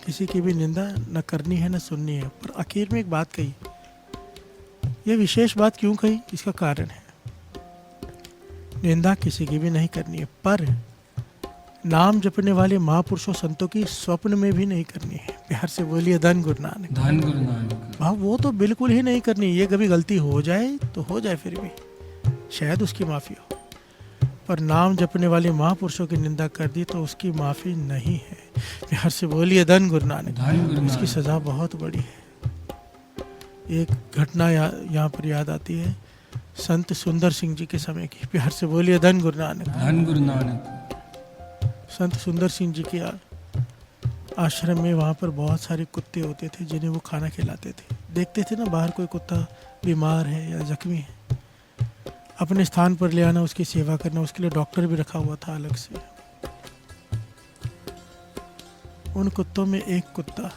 किसी की भी निंदा न करनी है न सुननी है। पर आखिर में एक बात कही, ये विशेष बात क्यों कही? इसका कारण है, निंदा किसी की भी नहीं करनी है, पर नाम जपने वाले महापुरुषों संतों की स्वप्न में भी नहीं करनी है। प्यार से बोलिए धन गुरु नानक। धन गुरु नानक। भाव वो तो बिल्कुल ही नहीं करनी। ये कभी गलती हो जाए तो हो जाए, फिर भी शायद उसकी माफी हो, पर नाम जपने वाले महापुरुषों की निंदा कर दी तो उसकी माफी नहीं है। प्यार से बोलिए धन गुरु नानक। धन गुरु नानक। इसकी सजा बहुत बड़ी है। एक घटना यहाँ पर याद आती है, संत सुंदर सिंह जी के समय की। प्यार से बोलिए धन गुरु नानक। धन गुरु नानक। संत सुंदर सिंह जी के आश्रम में वहाँ पर बहुत सारे कुत्ते होते थे जिन्हें वो खाना खिलाते थे। देखते थे ना बाहर कोई कुत्ता बीमार है या जख्मी है, अपने स्थान पर ले आना, उसकी सेवा करना, उसके लिए डॉक्टर भी रखा हुआ था अलग से। उन कुत्तों में एक कुत्ता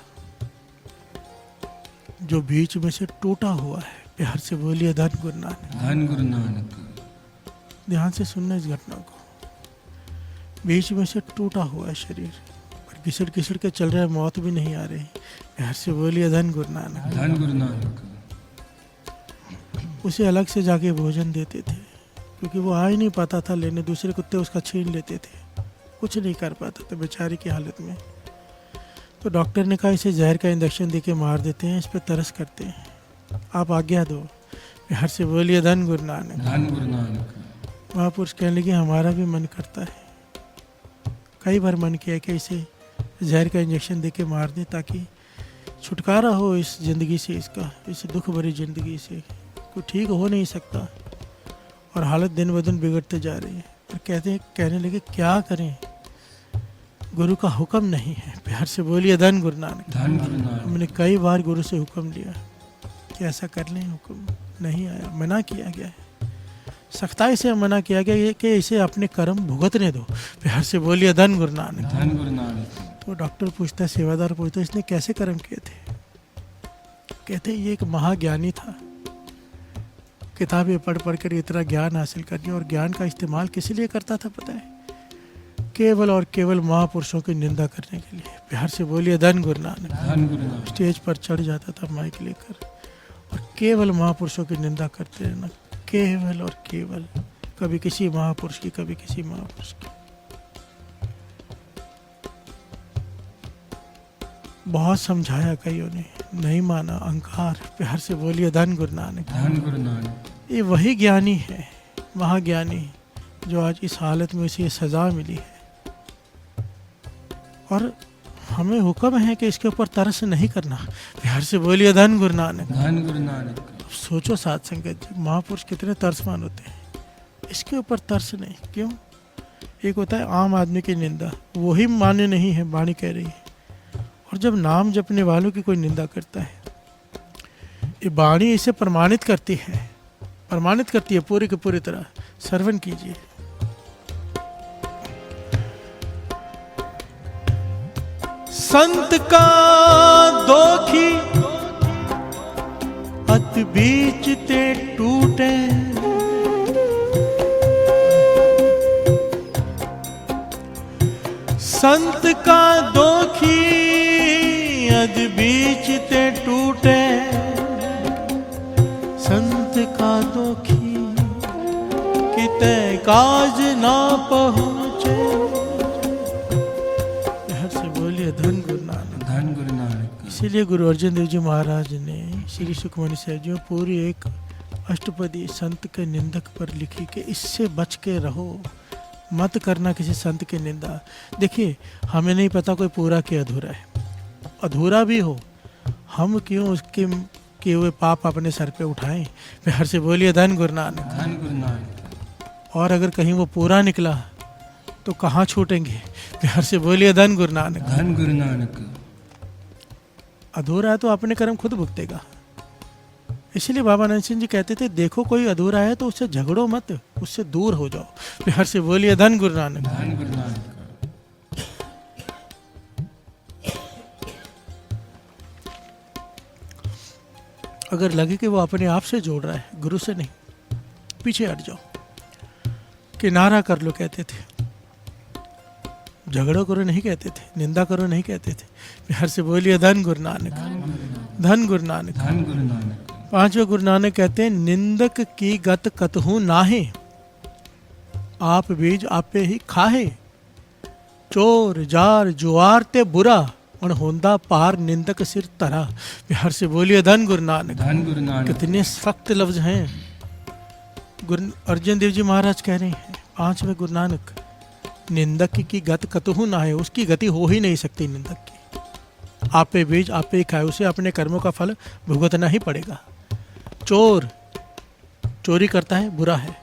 जो बीच में से टूटा हुआ है। प्यार से बोलिए धन गुरु नानक। धन गुरु नानक। ध्यान से सुनना इस घटना को। बीच में से टूटा हुआ है शरीर, पर घिसड़ घिसड़ के चल रहा है, मौत भी नहीं आ रही। प्यार से बोलिए धन गुरु नानक। धन गुरु नानक। उसे अलग से जाके भोजन देते थे, क्योंकि वो आ ही नहीं पाता था लेने, दूसरे कुत्ते उसका छीन लेते थे, कुछ नहीं कर पाता था बेचारे की हालत में। तो डॉक्टर ने कहा इसे जहर का इंजेक्शन देके मार देते हैं, इस पर तरस करते हैं, आप आज्ञा दो। प्यार से बोलिए धन गुरु नानक। धन गुरु नानक। महापुरुष कहने लगे हमारा भी मन करता है, कई बार मन किया कि इसे जहर का इंजेक्शन देके मार दें ताकि छुटकारा हो इस ज़िंदगी से, इसका, इस दुख भरी ज़िंदगी से। कोई ठीक हो नहीं सकता और हालत दिन ब दिन बिगड़ते जा रही है। पर कहने लगे क्या करें, गुरु का हुक्म नहीं है। प्यार से बोलिए धन गुरु नानक। धन गुरु नानक। हमने कई बार गुरु से हुक्म लिया कि ऐसा कर लें, हुक्म नहीं आया, मना किया गया है, सख्ताई से मना किया गया है कि इसे अपने कर्म भुगतने दो। प्यार से बोलिए धन गुरु नानक। धन गुरु नानक। तो डॉक्टर पूछता है, सेवादार पूछता है, इसने कैसे कर्म किए थे? कहते ये एक महाज्ञानी था, किताबें पढ़ पढ़ कर इतना ज्ञान हासिल कर लिया, और ज्ञान का इस्तेमाल किस लिए करता था पता है? केवल और केवल महापुरुषों की निंदा करने के लिए। प्यार से बोलिए धन गुरु नानक। धन गुरु नानक। स्टेज पर चढ़ जाता था माइक लेकर और केवल महापुरुषों की निंदा करते रहना, केवल और केवल, कभी किसी महापुरुष की, कभी किसी महापुरुष की। बहुत समझाया कईयों ने, नहीं माना, अहंकार। प्यार से बोलिए धन गुरु नानक। धन गुरु नानक। ये वही ज्ञानी है, महाज्ञानी, जो आज इस हालत में इसे सजा मिली है, और हमें हुक्म है कि इसके ऊपर तरस नहीं करना। प्यार से बोलिए धन गुरु नानक। धन गुरु नानक। अब सोचो साथ संगत जी, महापुरुष कितने तरसमान होते हैं, इसके ऊपर तरस नहीं। क्यों? एक होता है आम आदमी की निंदा, वही मान्य नहीं है, वाणी कह रही है। और जब नाम जपने वालों की कोई निंदा करता है, ये वाणी इसे प्रमाणित करती है, प्रमाणित करती है पूरी की पूरी तरह। श्रवण कीजिए। संत का दोखी अत बीच ते टूटे, संत का दोखी अद बीच ते टूटे, संत का दोखी किते काज ना पहुँचे। हर से बोलिए धन गुरु नानक। धन गुरु नानक। इसीलिए गुरु अर्जन देव जी महाराज ने श्री सुखमणि साहिब जी में पूरी एक अष्टपदी संत के निंदक पर लिखी कि इससे बच के रहो, मत करना किसी संत की निंदा। देखिए, हमें नहीं पता कोई पूरा कि अधूरा है, अधूरा भी हो, हम क्यों उसके किए हुए पाप अपने सर पे उठाएं। हर से बोलिए धन गुरु नानक। धन गुरु नानक। और अगर कहीं वो पूरा निकला तो कहाँ छूटेंगे। हर से बोलिए धन गुरु नानक। धन गुरु नानक। अधूरा है तो अपने कर्म खुद भुगतेगा। इसलिए बाबा नानक सिंह जी कहते थे, देखो कोई अधूरा है तो उससे झगड़ो मत, उससे दूर हो जाओ। हर से बोलिए धन गुरु नानक। धन गुरु नानक। अगर लगे कि वो अपने आप से जोड़ रहा है, गुरु से नहीं, पीछे हट जाओ, किनारा कर लो कहते थे। झगड़ो करो नहीं कहते थे, निंदा करो नहीं कहते थे। हर से बोलिए धन गुरु नानक। धन गुरु नानक। धन गुरु नानक। पांचवें गुरु नानक कहते हैं, निंदक की गत कतहु नाहे, आप बीज आपे ही खाहे, चोर जार जुआर ते बुरा, अणहोंदा पार निंदक सिर तरा। बिहार से बोलिए धन गुरु नानक। धन गुरु नानक। कितने सख्त लफ्ज हैं। गुरु अर्जन देव जी महाराज कह रहे हैं, पांचवें गुरु नानक, निंदक की गत कतहु ना है, उसकी गति हो ही नहीं सकती निंदक की। आपे बीज आपे ही खाए, उसे अपने कर्मों का फल भुगतना ही पड़ेगा। चोर चोरी करता है, बुरा है।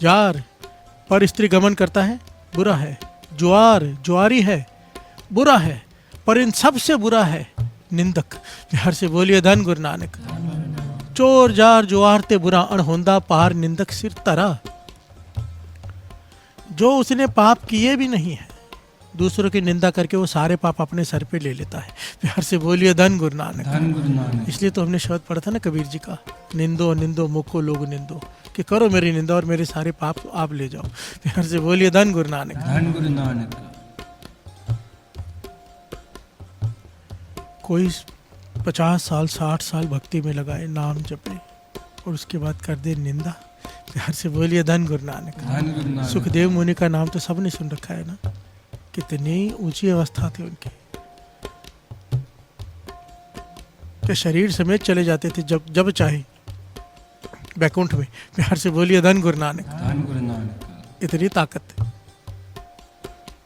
जार पर स्त्री गमन करता है, बुरा है। जुआर जुआरी है, बुरा है। पर इन सब से बुरा है निंदक। बिहार से बोलिए धन गुरु नानक। चोर जार जुआर ते बुरा, अणहोंदा पार निंदक सिर तरा। जो उसने पाप किए भी नहीं है, दूसरों की निंदा करके वो सारे पाप अपने सर पे ले लेता है। बिहार से बोलिए धन गुरु नानक। धन गुरु नानक। इसलिए तो हमने शब्द पढ़ा था ना कबीर जी का, निंदो निंदो मुको लोग निंदो, कि करो मेरी निंदा और मेरे सारे पाप आप ले जाओ। बिहार से बोलिए धन गुरु नानक। धन गुरु नानक। कोई 50 साल 60 साल भक्ति में लगाए, नाम जपे, और उसके बाद कर दे निंदा। बिहार से बोलिए धन गुरु नानक। धन गुरु नानक। सुखदेव मुनि का नाम तो सबने सुन रखा है ना, कितनी ऊंची अवस्था थी उनकी, कि शरीर समेत चले जाते थे जब जब चाहे बैकुंठ में। बिहार से बोलिए धन गुरु नानक। धन गुरु नानक। इतनी ताकत,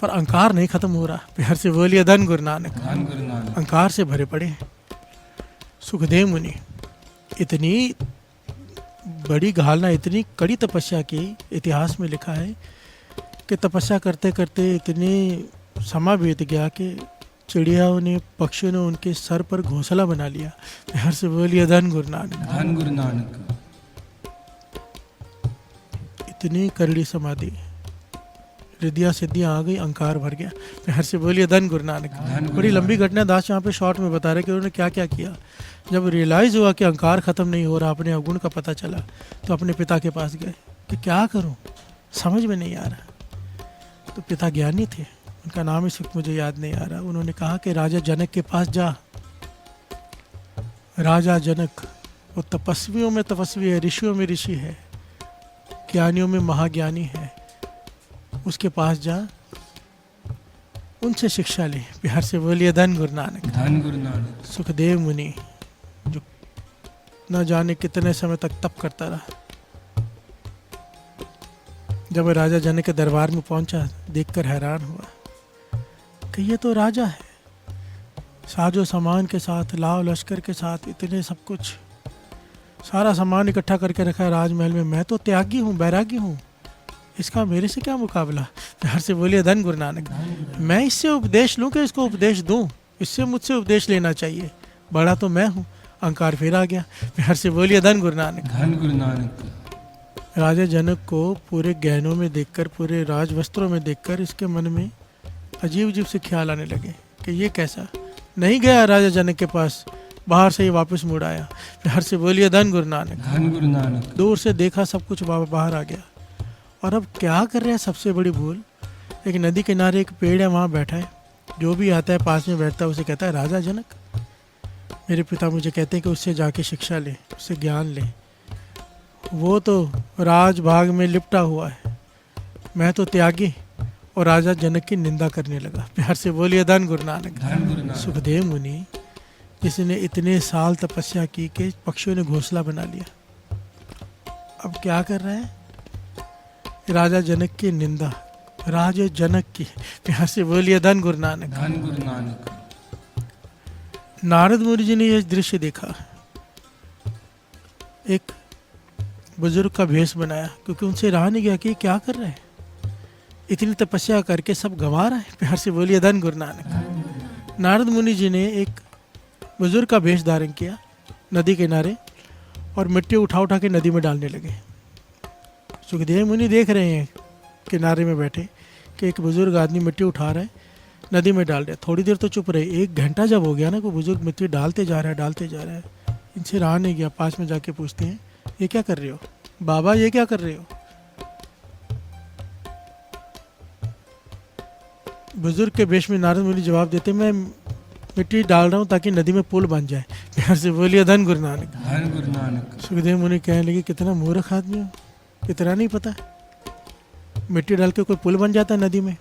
पर अहंकार नहीं खत्म हो रहा। बिहार से बोलिए धन गुरु नानक। धन गुरु नानक। अहंकार से भरे पड़े हैं सुखदेव मुनि। इतनी बड़ी घालना, इतनी कड़ी तपस्या की, इतिहास में लिखा है कि तपस्या करते करते इतनी समय बीत गया कि चिड़ियाओं ने, पक्षियों ने उनके सर पर घोंसला बना लिया। बिहार से बोलिए धन गुरु नानक। धन गुरु नानक। इतनी करड़ी समाधि, रिद्धियाँ सिद्धियाँ आ गई, अहंकार भर गया। बिहार से बोलिए धन गुरु नानक। बड़ी लंबी घटना दास यहाँ पे शॉर्ट में बता रहे कि उन्होंने क्या क्या किया। जब रियलाइज हुआ कि अहंकार खत्म नहीं हो रहा, अपने अवगुण का पता चला, तो अपने पिता के पास गए कि क्या करूं, समझ में नहीं आ रहा। तो पिता ज्ञानी थे, उनका नाम इस वक्त मुझे याद नहीं आ रहा। उन्होंने कहा कि राजा जनक के पास जा। राजा जनक वो तपस्वियों में तपस्वी है, ऋषियों में ऋषि है, ज्ञानियों में महाज्ञानी है, उसके पास जा, उनसे शिक्षा ले। बिहार से बोलिए धन गुरु नानक। धन गुरु नानक। सुखदेव मुनि जो न जाने कितने समय तक तप करता रहा, जब राजा जनक के दरबार में पहुंचा, देखकर हैरान हुआ कि ये तो राजा है, साजो सामान के साथ, लाव लश्कर के साथ, इतने सब कुछ, सारा सामान इकट्ठा करके रखा है राजमहल में। मैं तो त्यागी हूँ, बैरागी हूँ, इसका मेरे से क्या मुकाबला। प्यार से बोलिए धन गुरु नानक। मैं इससे उपदेश लूं कि इसको उपदेश दूं? इससे मुझसे उपदेश लेना चाहिए, बड़ा तो मैं हूं। अहंकार फिर आ गया। प्यार से बोलिए धन गुरु नानक। धन गुरु नानक। राजा जनक को पूरे गहनों में देखकर, पूरे राज वस्त्रों में देखकर इसके मन में अजीब अजीब से ख्याल आने लगे कि ये कैसा। नहीं गया राजा जनक के पास, बाहर से ही वापस मुड़ आया। प्यार से बोलिए धन गुरु नानक। धन गुरु नानक। दूर से देखा, सब कुछ बाहर आ गया। और अब क्या कर रहे हैं? सबसे बड़ी भूल, एक नदी किनारे एक पेड़ है, वहाँ बैठा है। जो भी आता है पास में बैठता है, उसे कहता है राजा जनक, मेरे पिता मुझे कहते हैं कि उससे जाके शिक्षा ले, उससे ज्ञान ले। वो तो राज भाग में लिपटा हुआ है, मैं तो त्यागी। और राजा जनक की निंदा करने लगा। प्यार से बोलिए धन गुरु नानक। धन गुरु नानक। सुखदेव मुनि, जिसने इतने साल तपस्या की कि पक्षियों ने घोंसला बना लिया, अब क्या कर रहा है? राजा जनक की निंदा, राजा जनक की। प्यार से बोलिए धन गुरु नानक। धन गुरु नानक। नारद मुनि जी ने यह दृश्य देखा। एक बुजुर्ग का भेष बनाया, क्योंकि उनसे रहा नहीं गया कि ये क्या कर रहे हैं, इतनी तपस्या करके सब गंवा रहा है। प्यार से बोलिए धन गुरु नानक। नारद मुनि जी ने एक बुजुर्ग का भेष धारण किया नदी किनारे, और मिट्टी उठा उठा के नदी में डालने लगे। सुखदेव मुनि देख रहे हैं किनारे में बैठे कि एक बुजुर्ग आदमी मिट्टी उठा रहा है, नदी में डाल रहा है। थोड़ी देर तो चुप रहे। 1 घंटा जब हो गया ना, वो बुजुर्ग मिट्टी डालते जा रहा है। इनसे रहा नहीं गया। पास में जाके पूछते हैं, ये क्या कर रहे हो बाबा, ये क्या कर रहे हो? बुजुर्ग के भेष में नारद मुनि जवाब देते, मैं मिट्टी डाल रहा हूँ ताकि नदी में पुल बन जाए। प्यार से बोलिए धन गुरु नानक। धन गुरु नानक। सुखदेव मुनि कहने लगे, कितना मूर्ख आदमी हो, इतना नहीं पता, मिट्टी डाल के कोई पुल बन जाता है नदी में?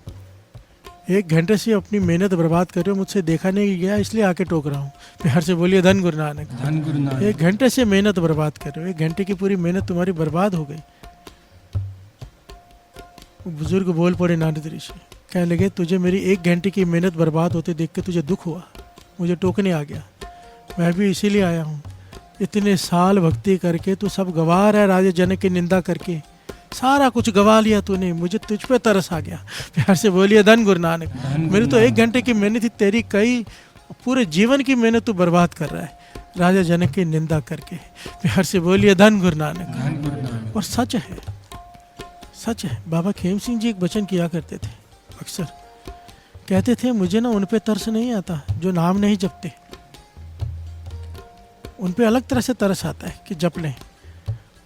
1 घंटे से अपनी मेहनत बर्बाद कर रहे हो, मुझसे देखा नहीं गया इसलिए आके टोक रहा हूँ। प्यार से बोलिए धन गुरु नानक। धन गुरु नानक। 1 घंटे से मेहनत बर्बाद कर रहे हो, 1 घंटे की पूरी मेहनत तुम्हारी बर्बाद हो गई। बुजुर्ग बोल पड़े नारद ऋषि, कहने लगे, तुझे मेरी 1 घंटे की मेहनत बर्बाद होते देख के तुझे दुख हुआ, मुझे टोकने आ गया। मैं भी इसीलिए आया हूँ। इतने साल भक्ति करके तू सब गवा रहा है, राजा जनक की निंदा करके सारा कुछ गवा लिया तूने, मुझे तुझ पे तरस आ गया। प्यार से बोलिए धन गुरु नानक। मेरी तो 1 घंटे की मेहनत थी, तेरी कई पूरे जीवन की मेहनत तू बर्बाद कर रहा है राजा जनक की निंदा करके। प्यार से बोलिए धन गुरु नानक। धन गुरु नानक। और सच है, सच है। बाबा खेम सिंह जी एक वचन किया करते थे, अक्सर कहते थे, मुझे ना उन पे तरस नहीं आता जो नाम नहीं जपते। उन पे अलग तरह से तरस आता है कि जप लें,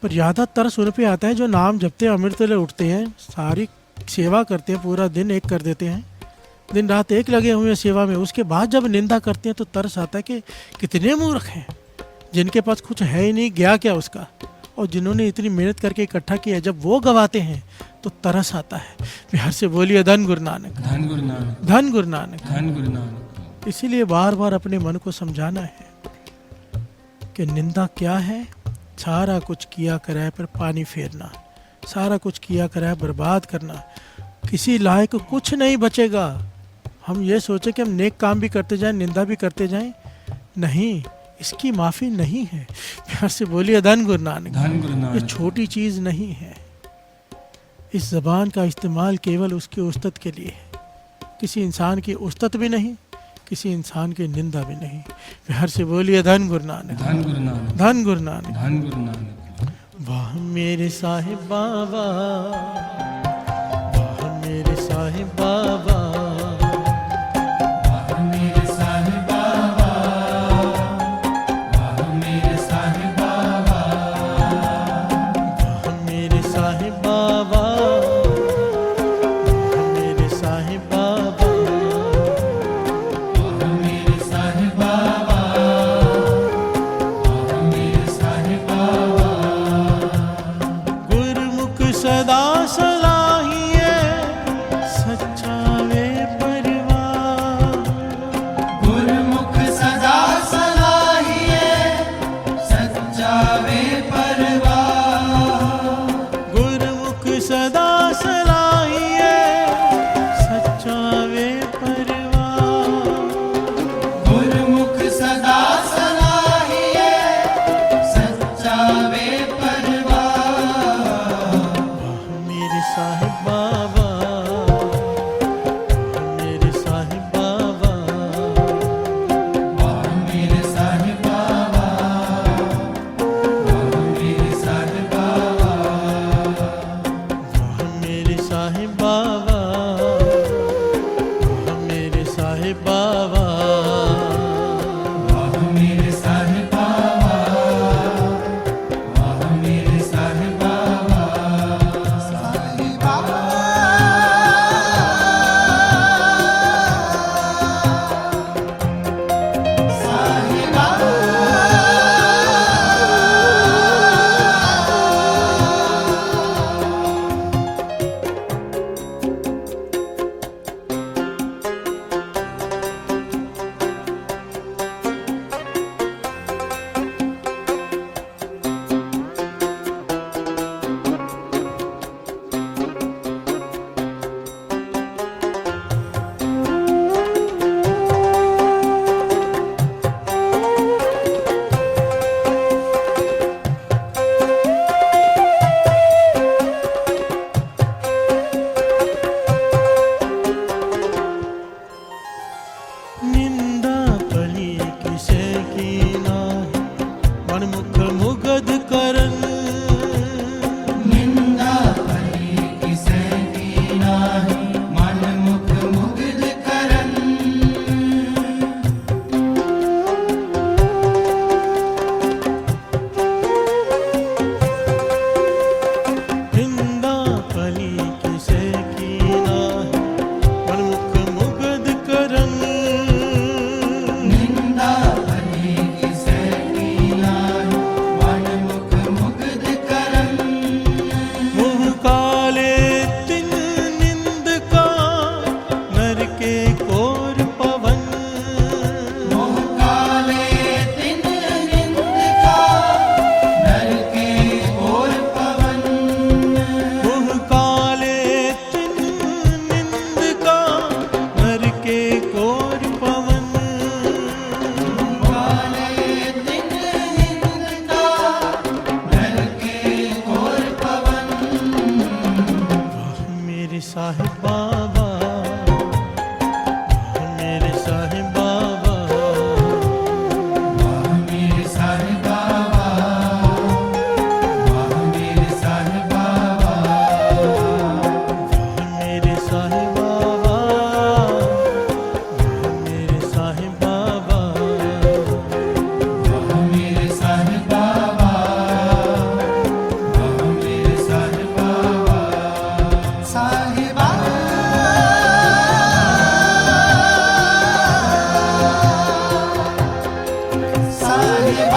पर ज़्यादा तरस उन पे आता है जो नाम जपते हैं, अमृत ले उठते हैं, सारी सेवा करते हैं, पूरा दिन एक कर देते हैं, दिन रात एक लगे हुए हैं सेवा में। उसके बाद जब निंदा करते हैं तो तरस आता है कि कितने मूर्ख हैं, जिनके पास कुछ है ही नहीं, गया क्या उसका। और जिन्होंने इतनी मेहनत करके इकट्ठा किया, जब वो गवाते हैं तो तरस आता है। प्यार से बोलिए धन गुरु नानक। धन गुरु नानक। धन गुरु नानक। धन गुरु नानक। इसीलिए बार बार अपने मन को समझाना है कि निंदा क्या है। सारा कुछ किया कराए पर पानी फेरना, सारा कुछ किया कराए बर्बाद करना, किसी लायक कुछ नहीं बचेगा। हम ये सोचे कि हम नेक काम भी करते जाएं, निंदा भी करते जाएं, नहीं, इसकी माफ़ी नहीं है। प्यार से बोलिए धन गुरु नानक। धन गुरु ये नानक। छोटी चीज़ नहीं है। इस ज़बान का इस्तेमाल केवल उसकी उस्तत के लिए है, किसी इंसान की उस्तत भी नहीं, किसी इंसान की निंदा भी नहीं। प्यार से बोलिए धन गुरु नानक। धन गुरु नानक। धन गुरु नानक। धन गुरु नानक। वाह मेरे साहिब बाबा, वाह मेरे साहिब बाबा, वाह मेरे साहिब बाबा, वाह मेरे साहिब बाबा, वाह मेरे साहिब बाबा, वाह मेरे साहिब बाबा, वाह मेरे साहिब बाबा, वाह मेरे साहिब बाबा। गुरमुख सदा सलाहिए, सच्चा वे साहिब बाबा, वाह मेरे साहिब बाबा, वाह मेरे साहिब बाबा, साहिब बाबा, साहिब बाबा। निंदा पली किसे की नाही, मन मुख मुगध करन। निंदा भली किसे की नाही, मन मुख मुग्ध करन। निंदा पली किसे की नाही, मन मुख मुगध करन। निंदा भली किसे की नाही, मन मुख मुग्ध करन। मुँह काले तिन निंद का, नर के कोर पवन। मोह काले दिन निंद का, नर के ओर पवन। मुँह काले तिन निंद का, नर के कोर पवन। काले दिन निंद का, नर के ओर पवन। वाह मेरे साहिब बाबा, वाह मेरे साहिब बाबा, वाह मेरे साहिब बाबा, वाह मेरे साहिब बाबा, वाह मेरे साहिब बाबा, वाह मेरे साहिब बाबा। वाह मेरे साहिब बाबा, वाह मेरे साहिब बाबा, साहिब बाबा, साहिब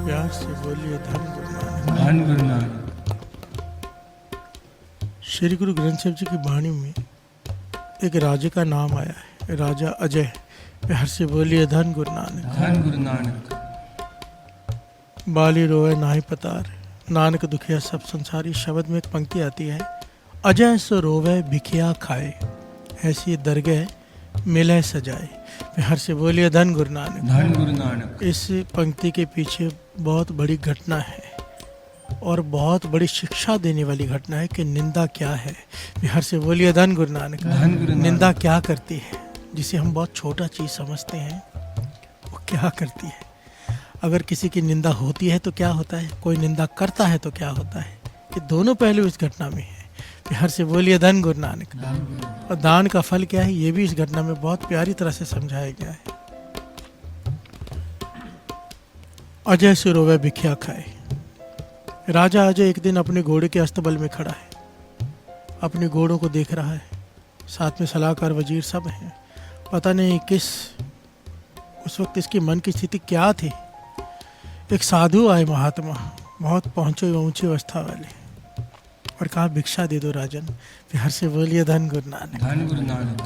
प्यार से बोलिए धन गुरु नानक। धन गुरु नानक। श्री गुरु ग्रंथ साहिब जी की वाणी में एक राजा का नाम आया है, राजा अजय। प्यार से बोलिए धन गुरु नानक। धन गुरु नानक। बाली रोए नाहि पतार, नानक दुखिया सब संसारी। शब्द में एक पंक्ति आती है, अजय सो रोवे भिखिया खाए, ऐसी दरगह मिले सजाए। प्यार से बोलिए धन गुरु नानक। धन गुरु नानक। इस पंक्ति के पीछे बहुत बड़ी घटना है और बहुत बड़ी शिक्षा देने वाली घटना है कि निंदा क्या है। बिहार से बोलिए धन गुरु नानक। धन गुरु नानक। निंदा क्या करती है, जिसे हम बहुत छोटा चीज समझते हैं, वो क्या करती है। अगर किसी की निंदा होती है तो क्या होता है, कोई निंदा करता है तो क्या होता है, कि दोनों पहलू इस घटना में है। बिहार से बोलिए धन गुरु नानक। और दान का फल क्या है, ये भी इस घटना में बहुत प्यारी तरह से समझाया गया है। अजय से रोवे भिखिया खाए। राजा अजय एक दिन अपने घोड़े के अस्तबल में खड़ा है, अपने घोड़ों को देख रहा है, साथ में सलाहकार वजीर सब हैं। पता नहीं उस वक्त इसके मन की स्थिति क्या थी। एक साधु आए, महात्मा, बहुत पहुंचे ऊंची अवस्था वाले, और कहा भिक्षा दे दो राजन। बिहार से बोलिए धन गुरु नानक। धन गुरु नानक।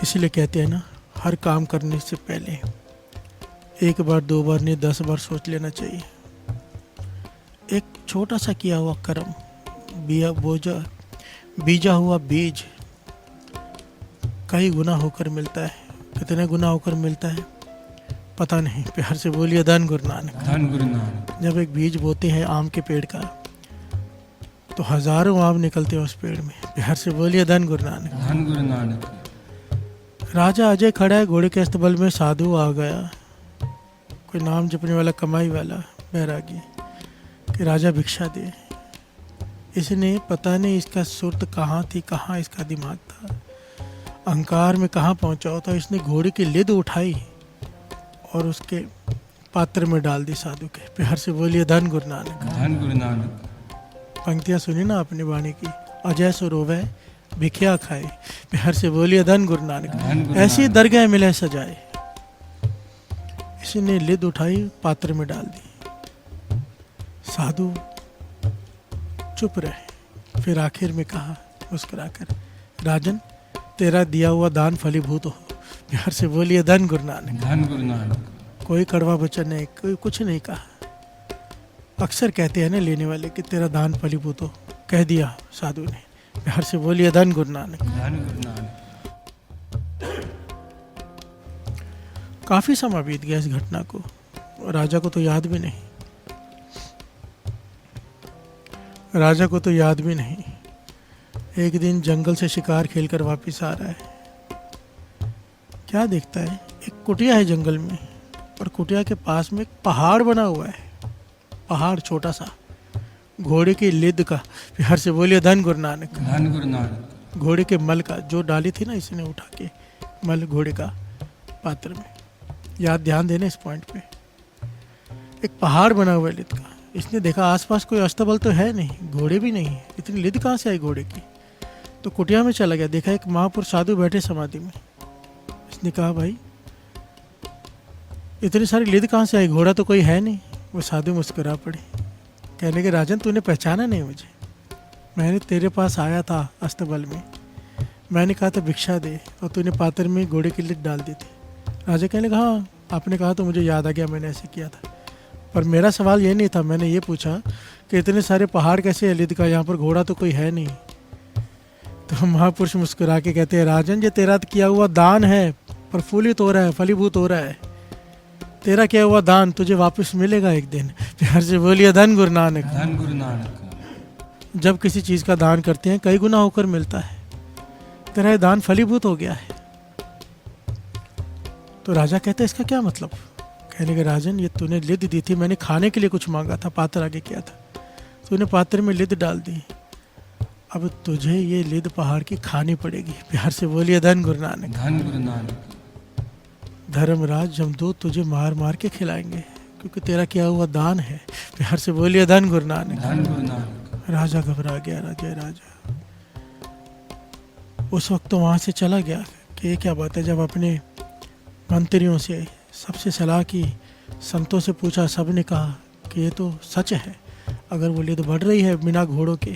इसलिए कहते हैं ना, हर काम करने से पहले एक बार, दो बार नहीं, 10 बार सोच लेना चाहिए। एक छोटा सा किया हुआ कर्म, बीजा हुआ बीज कई गुना होकर मिलता है। कितने गुना होकर मिलता है पता नहीं। प्यार से बोलिए धन गुरु नानक। धन गुरु नानक। जब एक बीज बोते हैं आम के पेड़ का, तो हजारों आम निकलते हैं उस पेड़ में। प्यार से बोलिए धन गुरु नानक। धन गुरु नानक। राजा अजय खड़ा है घोड़े के अस्तबल में, साधु आ गया, कोई नाम जपने वाला कमाई वाला बैरागी कि राजा भिक्षा दे। इसने पता नहीं इसका सुरत कहाँ थी, कहाँ इसका दिमाग था, अहंकार में कहाँ पहुंचा होता। इसने घोड़े की लिद उठाई और उसके पात्र में डाल दी साधु के। प्यार से बोलिए धन गुरु नानक। धन गुरु नानक। पंक्तियां सुनी ना अपनी वाणी की, अजय सो रोवे भिखिया खाए। प्यार से बोलिए धन गुरु नानक। धन गुरु ऐसी नानक। दरगाह मिले सजाए। इसने लिद उठाई, पात्र में डाल दी। साधु चुप रहे। फिर आखिर में कहा मुस्कुराकर, राजन तेरा दिया हुआ दान फलीभूत हो। प्यार से बोलिए धन गुरु नानक। धन गुरु नानक। कोई कड़वा वचन नहीं, कोई कुछ नहीं कहा। अक्सर कहते हैं ना लेने वाले कि तेरा दान फलीभूत हो, कह दिया साधु ने। प्यार से बोलिए धन गुरु नानक। धन गुरु नानक। काफी समय बीत गया इस घटना को, राजा को तो याद भी नहीं। राजा को तो याद भी नहीं। एक दिन जंगल से शिकार खेलकर वापस आ रहा है। क्या देखता है, एक कुटिया है जंगल में, और कुटिया के पास में एक पहाड़ बना हुआ है। पहाड़ छोटा सा, घोड़े की लिद का। प्यार से बोलिए धन गुरु नानक। धन गुरु नानक। घोड़े के मल का, जो डाली थी ना इसने उठा के, मल घोड़े का पात्र में। याद ध्यान देने इस पॉइंट पे। एक पहाड़ बना हुआ है लिद का। इसने देखा आसपास कोई अस्तबल तो है नहीं, घोड़े भी नहीं है, इतनी लिद कहाँ से आई घोड़े की। तो कुटिया में चला गया, देखा एक महापुरुष साधु बैठे समाधि में। इसने कहा भाई इतनी सारी लिद कहाँ से आई, घोड़ा तो कोई है नहीं। वो साधु मुस्कुरा पड़े, कहने के राजन तूने पहचाना नहीं मुझे, मैंने तेरे पास आया था अस्तबल में, मैंने कहा था भिक्षा दे, और तूने पात्र में घोड़े की लिद डाल दी थी। राजा कहने लगा हाँ आपने कहा तो मुझे याद आ गया, मैंने ऐसे किया था। पर मेरा सवाल ये नहीं था, मैंने ये पूछा कि इतने सारे पहाड़ कैसे है लिद का, यहाँ पर घोड़ा तो कोई है नहीं। तो महापुरुष मुस्कुरा के कहते हैं राजन ये तेरा किया हुआ दान है, प्रफुल्लित हो रहा है, फलीभूत हो रहा है। तेरा किया हुआ दान तुझे वापस मिलेगा एक दिन। प्यार से बोलिए धन गुरु नानक। धन गुरु नानक। जब किसी चीज का दान करते हैं कई गुना होकर मिलता है। तेरा ये दान फलीभूत हो गया है। तो राजा कहता है इसका क्या मतलब। कहने के राजन ये तूने लिद दी थी, मैंने खाने के लिए कुछ मांगा था, पात्र आगे किया था, तूने पात्र में लिद डाल दी, अब तुझे ये लिद पहाड़ की खानी पड़ेगी। प्यार से बोलिए धन गुरु नानक। धन गुरु नानक। धर्मराज जमदूत तुझे मार मार के खिलाएंगे, क्योंकि तेरा किया हुआ दान है। प्यार से बोलिए धन गुरु नानक। धन गुरु नानक। राजा घबरा गया, राजा उस वक्त तो वहां से चला गया कि ये क्या बात है। जब अपने मंत्रियों से सबसे सलाह की, संतों से पूछा, सब ने कहा कि ये तो सच है, अगर वो लिद बढ़ रही है बिना घोड़ों के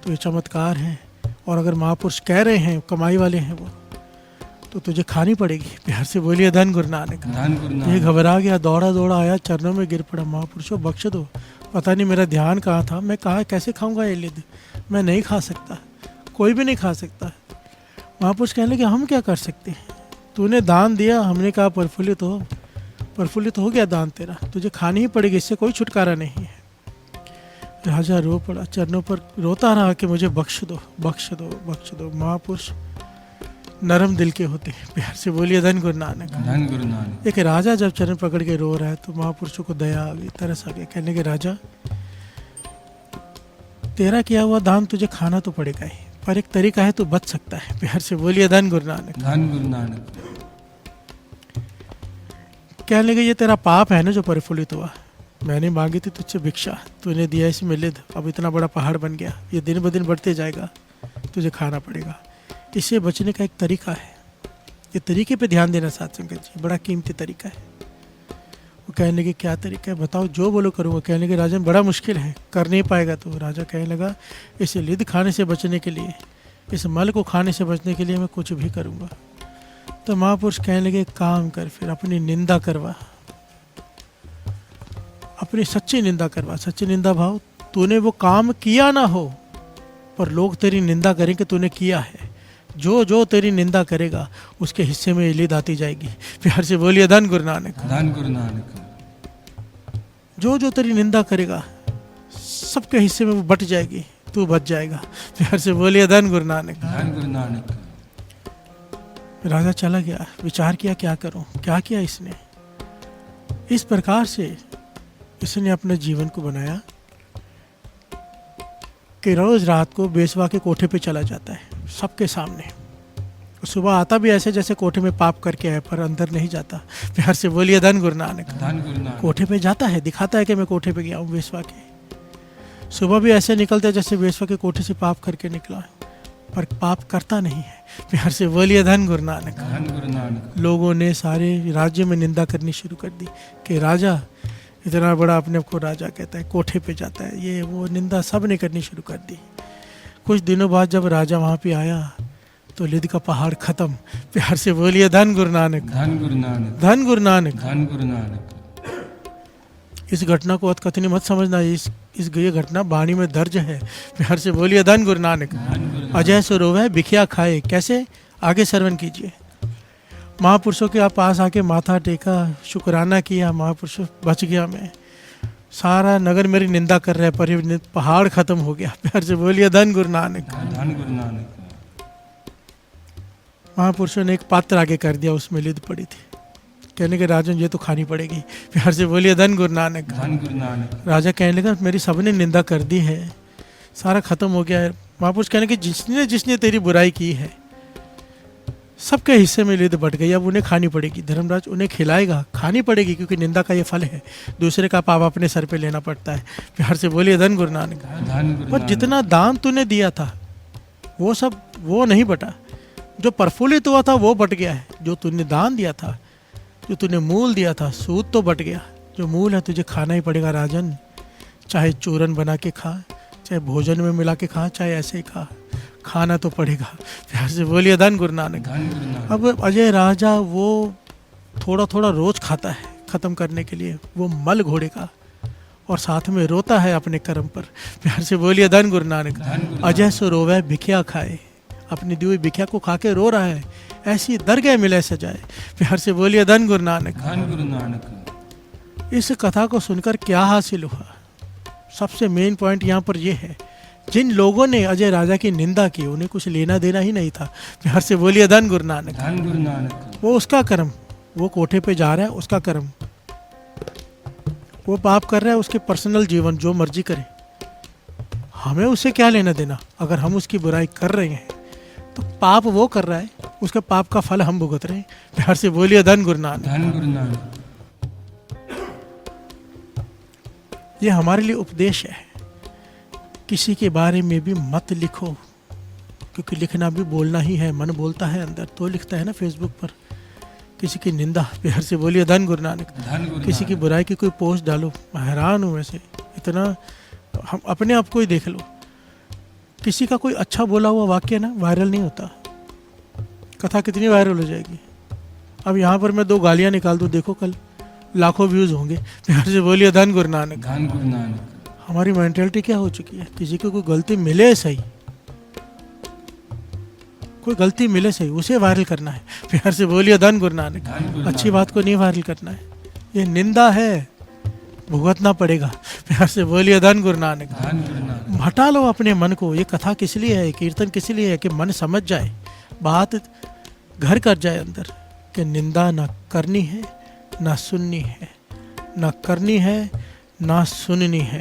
तो ये चमत्कार है, और अगर महापुरुष कह रहे हैं, कमाई वाले हैं वो, तो तुझे खानी पड़ेगी। प्यार से बोलिए धन गुरु नानक। धन गुरु ये नानक। घबरा गया, दौड़ा दौड़ा आया, चरणों में गिर पड़ा, महापुरुषों बख्श दो, पता नहीं मेरा ध्यान कहाँ था, मैं कहा कैसे खाऊंगा ये लिद, मैं नहीं खा सकता, कोई भी नहीं खा सकता। महापुरुष कहने लगे हम क्या कर सकते हैं, तूने दान दिया, हमने कहा प्रफुल्लित हो गया दान तेरा, तुझे खानी ही पड़ेगी, इससे कोई छुटकारा नहीं है। राजा रो पड़ा, चरणों पर रोता रहा कि मुझे बख्श दो, बख्श दो, बख्श दो। महापुरुष नरम दिल के होते हैं। प्यार से बोलिए धन गुरु नानक। धन गुरु नानक। एक राजा जब चरण पकड़ के रो रहा है तो महापुरुषों को दया आ गई, तरस आ गया। कहने के राजा तेरा किया हुआ दान तुझे खाना तो पड़ेगा ही, पर एक तरीका है तू बच सकता है। प्यार से बोलिए धन गुरु नानक। धन गुरु नानक। कहने लगे ये तेरा पाप है ना जो प्रफुल्लित हुआ, मैंने मांगी थी तुझसे भिक्षा, तूने दिया इसमें लिद, अब इतना बड़ा पहाड़ बन गया, ये दिन ब दिन बढ़ते जाएगा, तुझे खाना पड़ेगा। इससे बचने का एक तरीका है, ये तरीके पे ध्यान देना साथ संगत जी, बड़ा कीमती तरीका है। वो कहने लगे क्या तरीका है, बताओ, जो बोलो करूँगा। कहने लगे राजन बड़ा मुश्किल है, कर नहीं पाएगा। तो राजा कहने लगा इसे लिद खाने से बचने के लिए, इस मल को खाने से बचने के लिए मैं कुछ भी करूँगा। तो महापुरुष कहने लगे काम कर, फिर अपनी निंदा करवा, अपनी सच्ची निंदा करवा। सच्ची निंदा भाव, तूने वो काम किया ना हो पर लोग तेरी निंदा करें कि तूने किया है। जो जो तेरी निंदा करेगा उसके हिस्से में लिद आती जाएगी। प्यार से बोलिए धन गुरु नानक। धन गुरु नानक। जो जो तेरी निंदा करेगा सबके हिस्से में वो बट जाएगी, तू बच जाएगा। प्यार से बोलिए धन गुरु नानक। धन गुरु नानक। राजा चला गया, विचार किया क्या करूं, क्या किया इसने। इस प्रकार से इसने अपने जीवन को बनाया कि रोज रात को बेसवा के कोठे पे चला जाता है सबके सामने। सुबह आता भी ऐसे जैसे कोठे में पाप करके आए, पर अंदर नहीं जाता। प्यार से बोलिए धन गुरु नानक। धन गुरु नानक। कोठे पे जाता है, दिखाता है कि मैं कोठे पे गया हूँ बेसवा के। सुबह भी ऐसे निकलता है जैसे बेसवा के कोठे से पाप करके निकला है, पर पाप करता नहीं है। प्यार से बोलिए धन गुरु नानक। धन गुरु नानक। लोगों ने सारे राज्य में निंदा करनी शुरू कर दी कि राजा इतना बड़ा अपने को राजा कहता है, कोठे पे जाता है, ये वो निंदा सब ने करनी शुरू कर दी। कुछ दिनों बाद जब राजा वहाँ पे आया तो लिद का पहाड़ खत्म। प्यार से बोलिए धन गुरु नानक। धन गुरु नानक। धन गुरु नानक। धन गुरु नानक। इस घटना को अतकथनी मत समझना, इस ये घटना वाणी में दर्ज है। प्यार से बोलिए धन गुरु नानक। अजय सो रोवे बिखिया खाए, कैसे आगे श्रवण कीजिए। महापुरुषों के पास आके माथा टेका, शुक्राना किया, महापुरुषों बच गया मैं, सारा नगर मेरी निंदा कर रहा है पर ये पहाड़ खत्म हो गया। प्यार से बोलिए धन गुरु नानक। धन गुरु नानक। महापुरुषों ने एक पात्र आगे कर दिया, उसमें लिद पड़ी थी। कहने के राजन ये तो खानी पड़ेगी। प्यार से बोलिए धन गुरु नानक। धन गुरु नानक। राजा कहने लगा मेरी सबने निंदा कर दी है, सारा खत्म हो गया है। महापुरुष कहने के जिसने जिसने तेरी बुराई की है सबके हिस्से में लिद बढ़ गई, अब उन्हें खानी पड़ेगी। धर्मराज उन्हें खिलाएगा, खानी पड़ेगी, क्योंकि निंदा का ये फल है। दूसरे का पाप अपने सर पे लेना पड़ता है। प्यार से बोलिए धन गुरु नानक। धन गुरु पर नानक। जितना दान तूने दिया था वो सब वो नहीं बटा, जो प्रफुल्लित हुआ था वो बट गया है। जो तूने दान दिया था, जो तूने मूल दिया था, सूद तो बट गया। जो मूल है तुझे खाना ही पड़ेगा राजन, चाहे चूरन बना के खा, चाहे भोजन में मिला के खा, चाहे ऐसे ही खा, खाना तो पड़ेगा। प्यार से बोलिए धन गुरु नानक। धन गुरु नानक। अब अजय राजा वो थोड़ा थोड़ा रोज खाता है खत्म करने के लिए, वो मल घोड़े का, और साथ में रोता है अपने कर्म पर। प्यार से बोलिए धन गुरु नानक। अजय सो रोवे भिखिया खाए, अपनी दी हुई भिखिया को खा के रो रहा है, ऐसी दरगाह मिले सजाए। प्यार से बोलिए धन गुरु नानक। धन गुरु नानक। इस कथा को सुनकर क्या हासिल हुआ? सबसे मेन पॉइंट यहाँ पर यह है, जिन लोगों ने अजय राजा की निंदा की उन्हें कुछ लेना देना ही नहीं था। प्यार से बोलिए धन गुरु नानक। धन गुरु नानक। वो उसका कर्म, वो कोठे पे जा रहा है उसका कर्म, वो पाप कर रहा है उसके पर्सनल जीवन जो मर्जी करे, हमें उससे क्या लेना देना। अगर हम उसकी बुराई कर रहे हैं तो पाप वो कर रहा है, उसके पाप का फल हम भुगत रहे हैं। प्यार से बोलिए धन गुरु नानक। धन गुरु नानक। ये हमारे लिए उपदेश है, किसी के बारे में भी मत लिखो, क्योंकि लिखना भी बोलना ही है। मन बोलता है अंदर तो लिखता है ना फेसबुक पर, किसी की निंदा। प्यार से बोलिए धन गुरु नानक। धन गुरु किसी की बुराई की कोई पोस्ट डालो, मैं हैरान हूँ वैसे इतना। हम अपने आप को ही देख लो, किसी का कोई अच्छा बोला हुआ वाक्य ना वायरल नहीं होता, कथा कितनी वायरल हो जाएगी। अब यहाँ पर मैं 2 गालियाँ निकाल दूँ, देखो कल लाखों व्यूज होंगे। प्यार से बोलिए धन गुरु नानक। धन गुरु नानक। हमारी मेंटेलिटी क्या हो चुकी है, किसी को कोई गलती मिले सही, कोई गलती मिले सही उसे वायरल करना है। प्यार से बोलिए धन गुरु नानक। अच्छी बात को नहीं वायरल करना है, ये निंदा है, भुगतना पड़ेगा। प्यार से बोलिए धन गुरु नानक। धन गुरु नानक। हटा लो अपने मन को। ये कथा किस लिए है, कीर्तन किस लिए है, कि मन समझ जाए, बात घर कर जाए अंदर, कि निंदा ना करनी है ना सुननी है, ना करनी है ना सुननी है।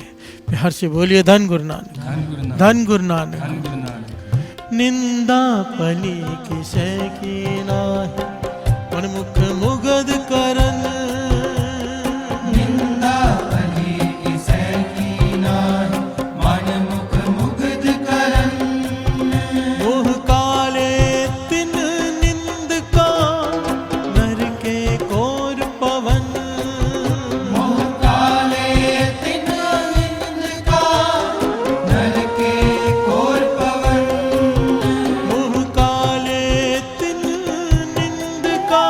प्यार से बोलिए धन गुरु नानक। धन गुरु नानक। धन गुरु नानक। धन गुरु नानक। निंदा पली किसे की नाहि, मन मुख मुगद करन। निंदा भली किसे की नाहि, मन मुख मुग्ध करन। मोह काले तिन निंद का, नर के कोर पवन। मोह काले तिन निंद का, नर के कोर पवन। मोह काले तिन निंद का,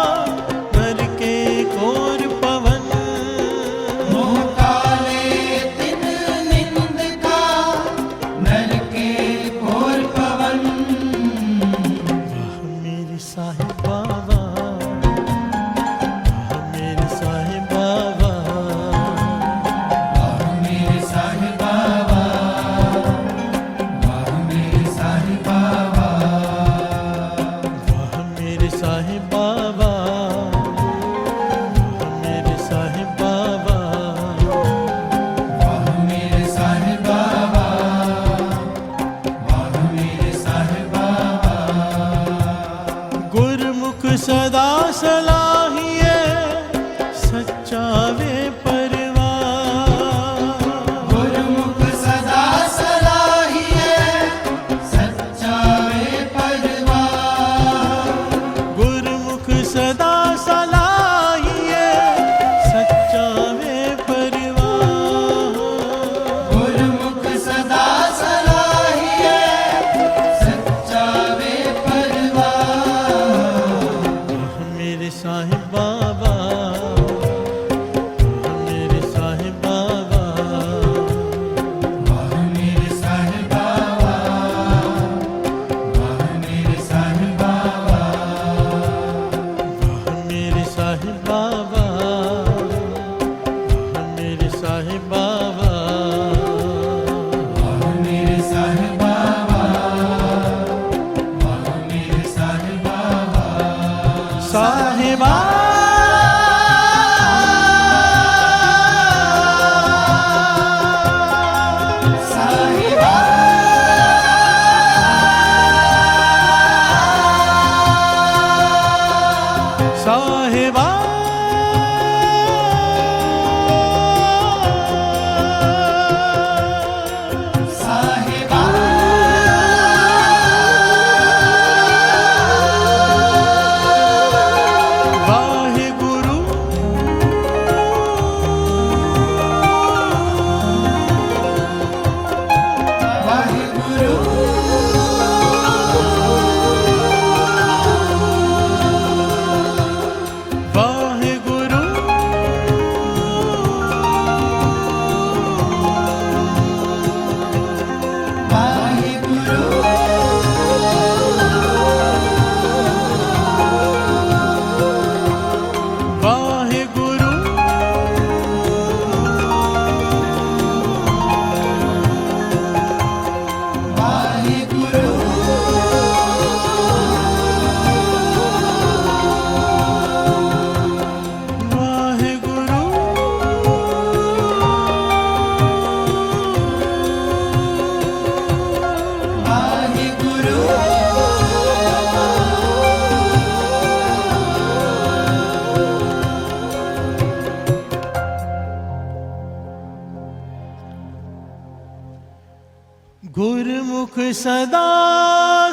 गुरमुख सदा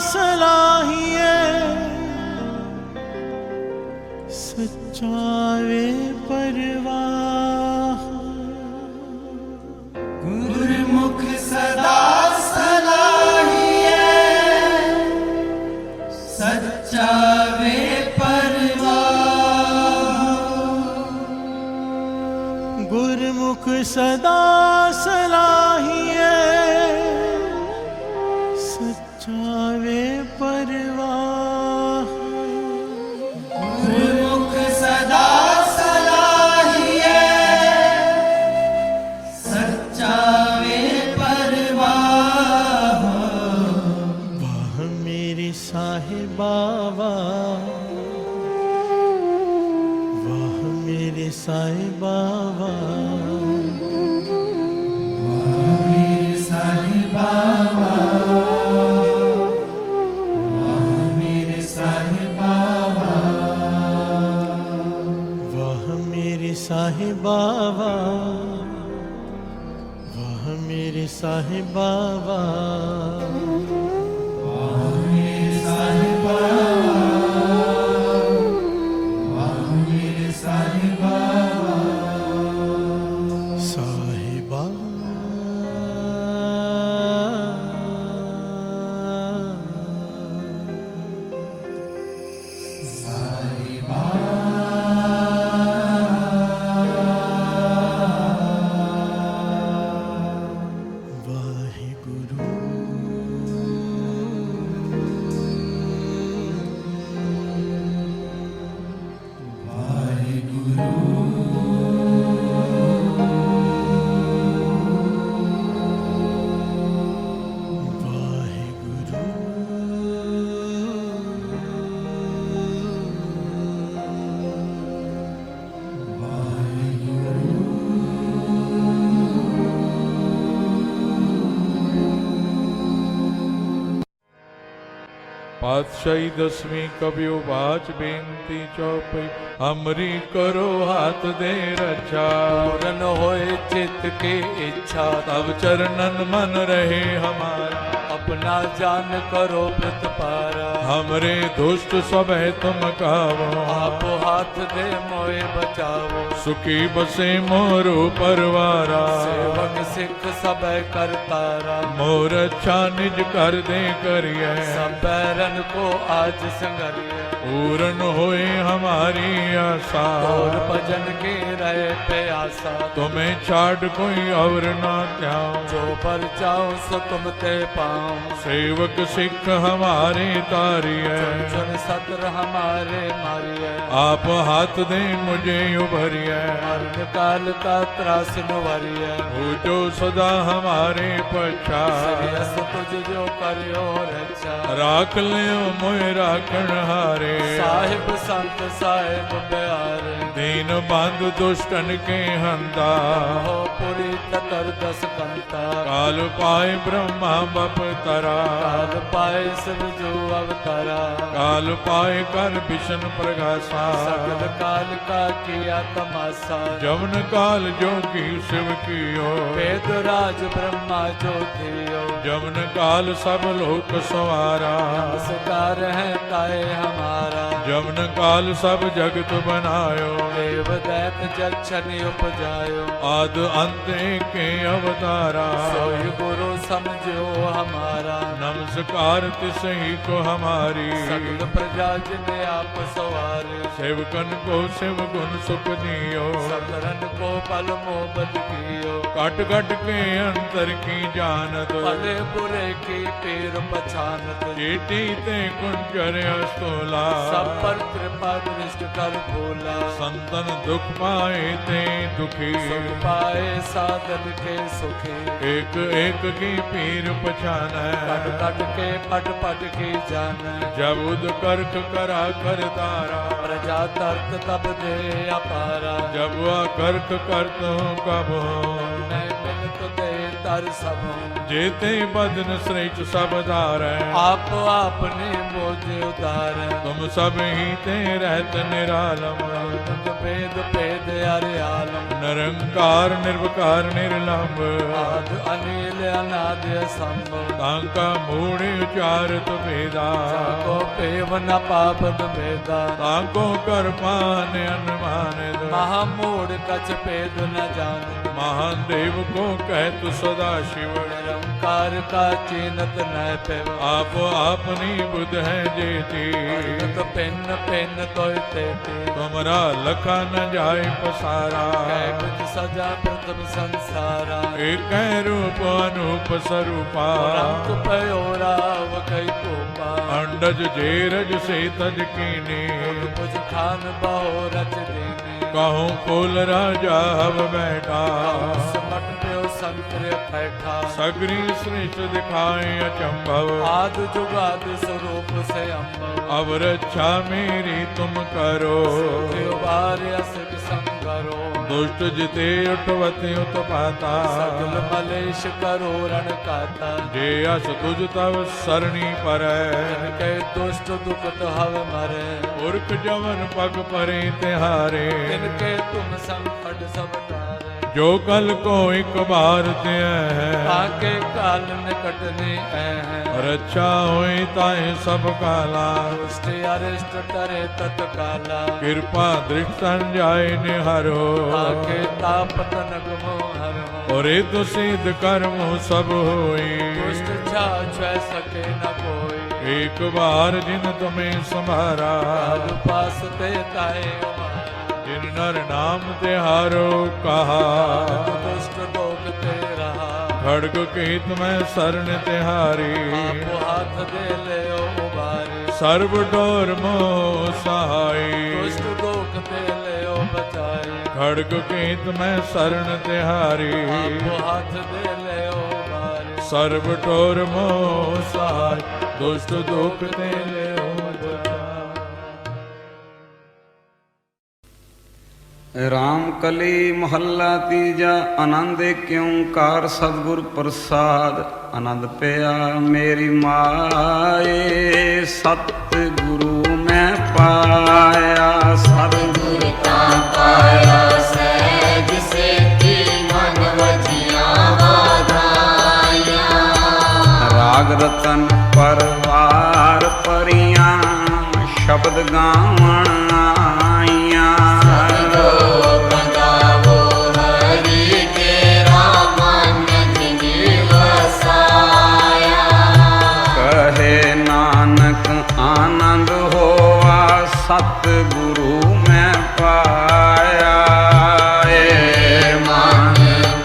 सलाहिए सच्चा वे परवाह। गुरमुख सदा सलाहिए सच्चा वे परवाह। गुरमुख सदा सलाहिए सच्चा वे परवाह। गुरमुख सदा सलाहिए सच्चा वे परवाह। वाह मेरे साहिबा वाह, वाह मेरे साहिबा वाह। मेरे साहिबा मेरे साहिबा वाह मेरे साहिबा वाह, वाह मेरे साहिबा वाह। मेरे साहिबा मेरे साहिबा साहिबा वाहिगुरु। वाहिगुरु। पातशाही दसवीं कबियो बाच बेनती चौपई हमरी करो हाथ दे रक्षा। पूरन होए चित्त की इच्छा तब चरणन मन रहे हमारा। अपना जान करो प्रतपारा। हमरे दुष्ट सब है तुम कावो। आप हाथ दे मोए बचावो। सुखी बसे मोरो परवारा। सेवक सिख सब करतारा। मोर अच्छा निज कर दे करिए। सब बैरन को आज संगरिए। पूरन होए हमारी आशा। और भजन की रहे प्यासा। तुम्हें छाड़ कोई और ना त्याओ। जो पर जाओ सो तुम ते पाओ। सेवक सिख हमारे तारी है। चुन सतर हमारे मारिए। आप हाथ दे मुझे उभरिए। मरण काल का त्रास नुवरिए। हो जो सदा हमारे पछा। श्रेयस तुझ जो करियो रक्षा। राख लियो मोय राखण हारे। साहिब संत साहिब प्यारे। दीन बंधु दुष्टन के हंता। हो पुरी ततर दस कंता। काल पाए ब्रह्मा बप तरा। काल पाए शिव जो अवतारा। काल पाए कर विष्णु प्रगासा। सगल काल का किया तमाशा। जवन काल जो की शिव कियो। वेद राज ब्रह्मा जो थियो। जवन काल सब लोक सवारा। नमस्कार है ताए हमारा। जवन काल सब जगत बनायो। देव दैत जक्षनि उपजायो। आद अंत के अवतारा। सोई गुरु समझो हमारा। नमस्कार तिसही को हमारी। सगल प्रजा जिने आप सवारे। सेवकन को शिव गुण सुख दियो। सकरन को पल मोहब्बत कियो। कट कट के अंतर की जानत। भले बुरे की पीर पछानत। चेटी ते कुंजर अस्तोला। सब पर कृपा दृष्ट कर भोला। संतन दुख पाए ते दुखी। सुख पाए साधन के सुखी। एक एक की पीर पछान कट कट के पट पट की जान। जब उद कर्क करा कर तारा। प्रजा तर्क तब दे अपारा। जब वह कर्क करत हूँ कब हो। मैं मिल तो दे कर सबो जेते बदन श्रेष्ठ सब धारै आप आपने बोझ उतार तुम सब ही ते रहत निरालम भेद भेद अरियालम निरंकार निर्विकार निर्लंब आद अनिल अनाद असंभव तांका मूढ़ उचारत भेदा को पेव न पापद भेदा तांको कर पान अनुमान महामूढ़ कछ भेद न जान महादेव को कहत सदा शिव निरंकार का चीनत न पेव आप अपनी बुध है जेती तो पिन पिन तोय तेती तुमरा लखा न जाय पसारा कै कुछ सजा प्रथम संसारा एक रूप अनूप स्वरूपा रंग पयोराव कई कोपा अंडज जेरज से तज कीनी कुछ खान बहु रच देने कहूँ कुल राजा हव बैठा समट प्यो संकर बैठा सगरी श्रेष्ठ दिखाए अचंभव आद जुगाद स्वरूप से अम्बव अब रक्षा मेरी तुम करो बार असक संगरो दुष्ट जिते उठवते उत्पाता सगल मलेश करो रण काता जे अस तुझ तव सरणी पर के दुष्ट दुखत हव मरे पुरख जवन पग परे तिहारे तिनके तुम संकट सब तारे जो कल को एक बार ते है ताके काल निकटने है रक्षा होई ताए सब काला दुष्ट अरिष्ट करे तत्काला कृपा दृष्ट जाय निहारो ताके ताप तनक मोहर और तो सिद्ध कर्म सब होई दुष्ट छा सके न कोई एक बार जिन तुम्हें संभारा काल पास ते ताए उमारा जिन नर नाम तिहारो कहा दुष्ट लोक ते रहा खड़ग केत में शरण तिहारी आप हाथ दे ले उबारी सर्व डोर मोह सहाय दुष्ट लोक ते ले बचाई खड़ग केत में शरण तिहारी आप हाथ दे ले उबारी सर्व डोर मोह सहाय दुष्ट दुख ते ले राम कली महला तीजा आनंद क्योंकार सतगुर प्रसाद आनंद पिया मेरी माए सतगुरु मैं पाया सतगुर का पाया सहज से मन वजिया वाधाया राग रतन परवार परियां शब्द गावण आइया आनंद होवा सतगुरु मैं पाया मन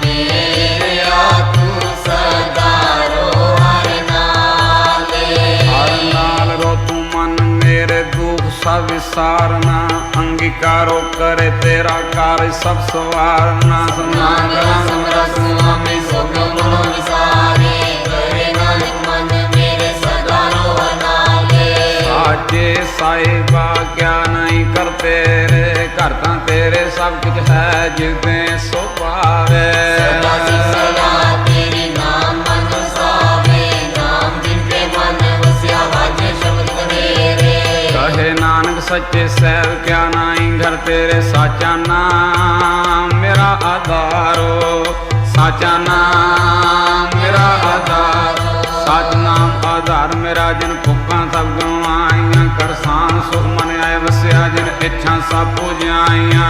मेरा तू सदा रो हर नाल रो तू मन मेरे दुख सब विसारना अंगीकारो करे तेरा कार्य सब सवारना समरस में सुख मनो विसारे करे नानक मन मेरे सदा रो साचे साहिबा क्या नहीं करते रे करता तेरे सब कुछ है जिसने सो पावे तेरी नाम मन सावे नाम जिनके मन वसिया बाजे शब्द मेरे कहे नानक सच्चे सैल क्या नहीं घर तेरे साचा नाम मेरा आधारो साचा नाम मेरा आधार सच नाम आधार मेरा जिन भुखा सब गवाइया करसान सुख मन आए वसिया जिन इच्छा सब पूजाइया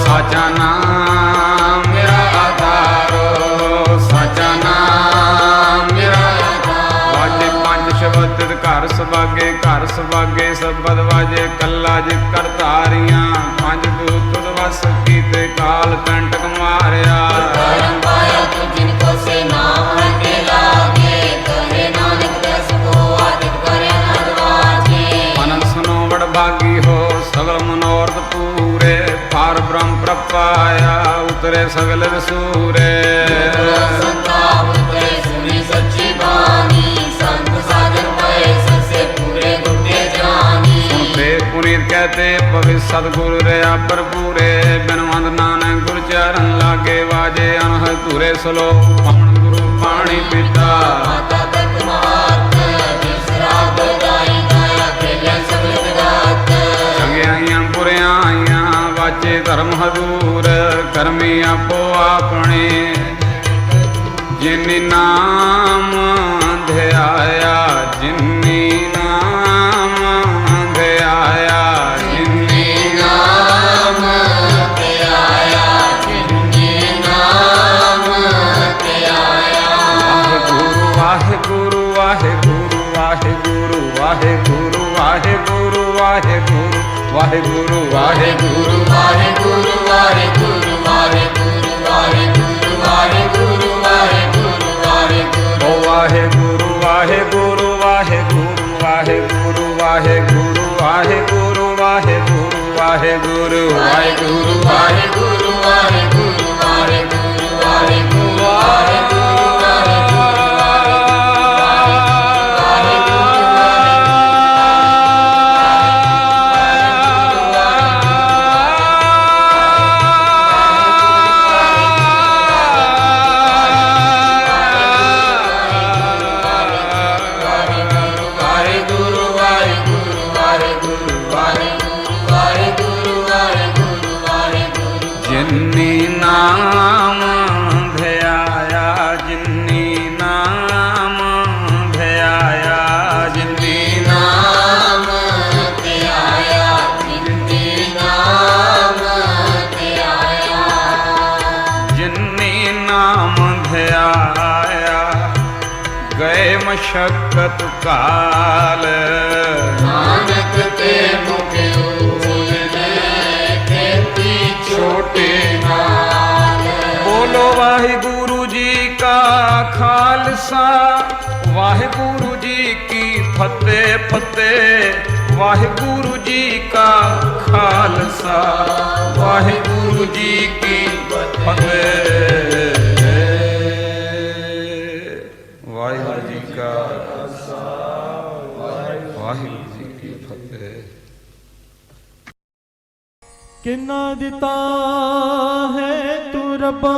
साचा नाम मेरा आधारो साचा नाम मेरा वाजे पंज शब्द घर सबागे सबद वाजे कला जित कर तारियां पंज दूत वस कीते काल कंटक मारिया जिनको से नाम रखे लागे करे नानक दस को आदित करे नरवाजे अनंत सुनो बड़ भागी हो सगल मनोरथ पूरे पार ब्रह्म प्रपाया उतरे सगल सूरे संताप उतरे सुनी सच्ची बानी संत साधन पाए सबसे पूरे गुटे जानी सुनते ਉਮੀਦ ਕਹਤੇ ਪਵਿੱਤ ਸਤਿਗੁਰੂ ਰਿਆ ਭਰਪੂਰੇ ਬਿਨਵੰਦ ਨਾਨਕ ਗੁਰ ਚਰਨ ਲਾਗੇ ਵਾਜੇ ਅਨਹਦ ਧੂਰੇ ਸਲੋਕ ਪਵਨ ਗੁਰੂ ਪਾਣੀ ਪੀਤਾ ਮਾਤਾ ਪਿਤ ਮਾਤ ਬਿਸਰਾਗ ਗਾਈ ਗਾਇਆ ਖੇਲੇ ਸਗਲ ਜਗਤ ਚੰਗਿਆਈਆਂ ਬੁਰਿਆਂ ਆਈਆਂ ਵਾਚੇ ਧਰਮ ਹਦੂਰ ਕਰਮੀ ਆਪੋ ਆਪਣੇ ਜਿਨੀ ਨਾਮ ਧਿਆਇਆ ਜਿਨੀ ਨਾਮ ਧਿਆਇਆ ਜਿਨੀ ਨਾਮ ਧਿਆਇਆ ਜਿਨੀ ਨਾਮ ਧਿਆਇਆ ਵਾਹਿਗੁਰੂ ਵਾਹਿਗੁਰੂ ਵਾਹਿਗੁਰੂ ਵਾਹਿਗੁਰੂ ਵਾਹਿਗੁਰੂ ਵਾਹਿਗੁਰੂ ਵਾਹਿਗੁਰੂ ਵਾਹਿਗੁਰੂ ਵਾਹਿਗੁਰੂ ਵਾਹਿਗੁਰੂ ਵਾਹਿਗੁਰੂ ਵਾਹਿਗੁਰੂ ਵਾਹਿਗੁਰੂ ਵਾਹਿਗੁਰੂ ਵਾਹਿਗੁਰੂ ਵਾਹਿਗੁਰੂ ਓ ਵਾਹਿਗੁਰੂ ਵਾਹਿਗੁਰੂ ਵਾਹਿਗੁਰੂ ਵਾਹਿਗੁਰੂ ਵਾਹਿਗੁਰੂ ਵਾਹਿਗੁਰੂ ਵਾਹਿਗੁਰੂ ਵਾਹਿਗੁਰੂ ਵਾਹਿਗੁਰੂ ਵਾਹਿਗੁਰੂ ਵਾਹਿਗੁਰੂ ਵਾਹਿਗੁਰੂ ਵਾਹਿਗੁਰੂ ਵਾਹਿਗੁਰੂ ਜਿਨੀ ਨਾਮ ਧਿਆਇਆ ਜਿਨੀ ਨਾਮ ਧਿਆਇਆ ਜਿਨੀ ਨਾਮ ਧਿਆਇਆ ਜਿਨੀ ਨਾਮ ਧਿਆਇਆ ਜਿਨੀ ਨਾਮ ਧਿਆਇਆ ਗਏ ਮਸ਼ਕਤ ਕਾਲ ਨਾਨਕ ਤੇ ਮੁਖ ਛੋਟੇ ਨਾਲ ਬੋਲੋ ਵਾਹਿਗੁਰੂ ਜੀ ਕਾ ਖਾਲਸਾ ਵਾਹਿਗੁਰੂ ਜੀ ਕੀ ਫਤਿਹ ਫਤਿਹ ਵਾਹਿਗੁਰੂ ਜੀ ਕਾ ਖਾਲਸਾ ਵਾਹਿਗੁਰੂ ਜੀ ਕੀ ਫਤਿਹ ਵਾਹਿਗੁਰੂ ਜੀ ਕਾ ਖਾਲਸਾ ਵਾਹਿਗੁਰੂ ਜੀ ਕੀ ਫਤਿਹ किन्ना दिता है तू रब्बा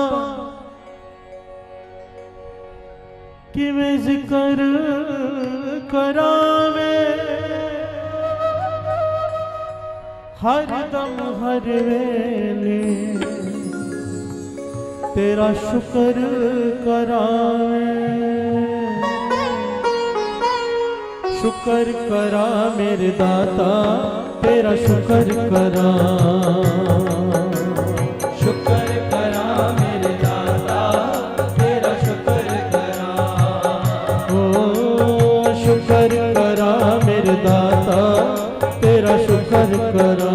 किवें जिक्र करावे हर दम हर वेले तेरा शुक्र करावे शुक्र करा मेरे दाता तेरा शुक्र करा शुक्र करा मेरे दाता तेरा शुक्र करा ओ शुक्र करा मेरे दाता तेरा शुक्र करा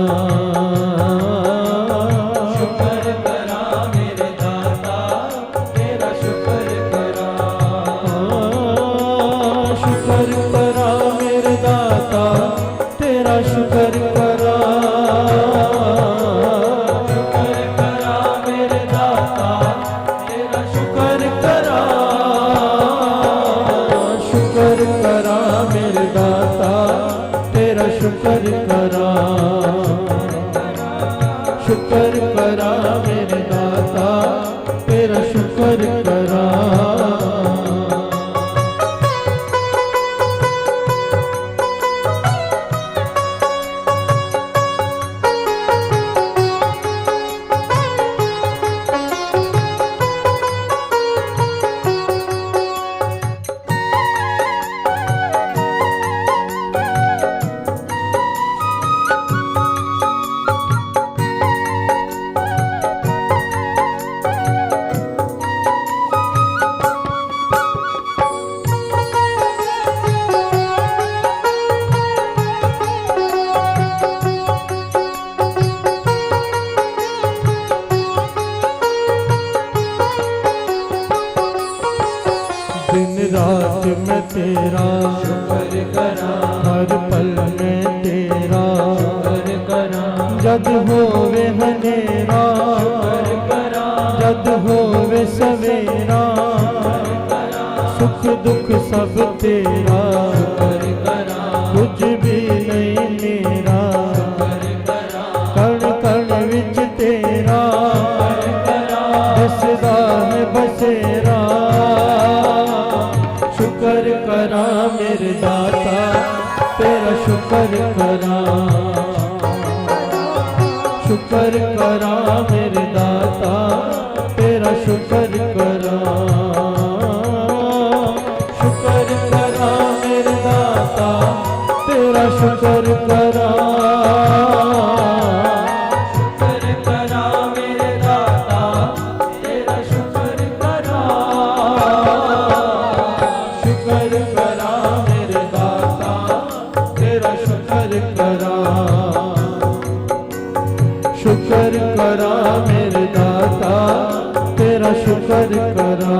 शुक्र करा मेरे दाता तेरा शुक्र करा शुक्र करा मेरे दाता तेरा शुक्र करा शुक्र करा मेरे दाता तेरा शुक्र करा शुक्र करा मेरे दाता तेरा शुक्र करा शुक्र करा मेरे दाता तेरा शुक्र करा दिन रात में तेरा शुक्र करा हर पल में तेरा शुक्र करा जद होवे हनेरा शुक्र करा जद होवे सवेरा सुख दुख सब तेरा शुक्र करा कुछ भी नहीं मेरा शुक्र करा, शुक्र करा मेरे दाता तेरा शुक्र करा, शुक्र करा मेरे दाता तेरा शुक्र करा, शुक्र करा मेरे दाता तेरा शुक्र करा, शुक्र करा मेरे दाता तेरा शुक्र करा, शुक्र करा मेरे दाता तेरा शुक्र करा।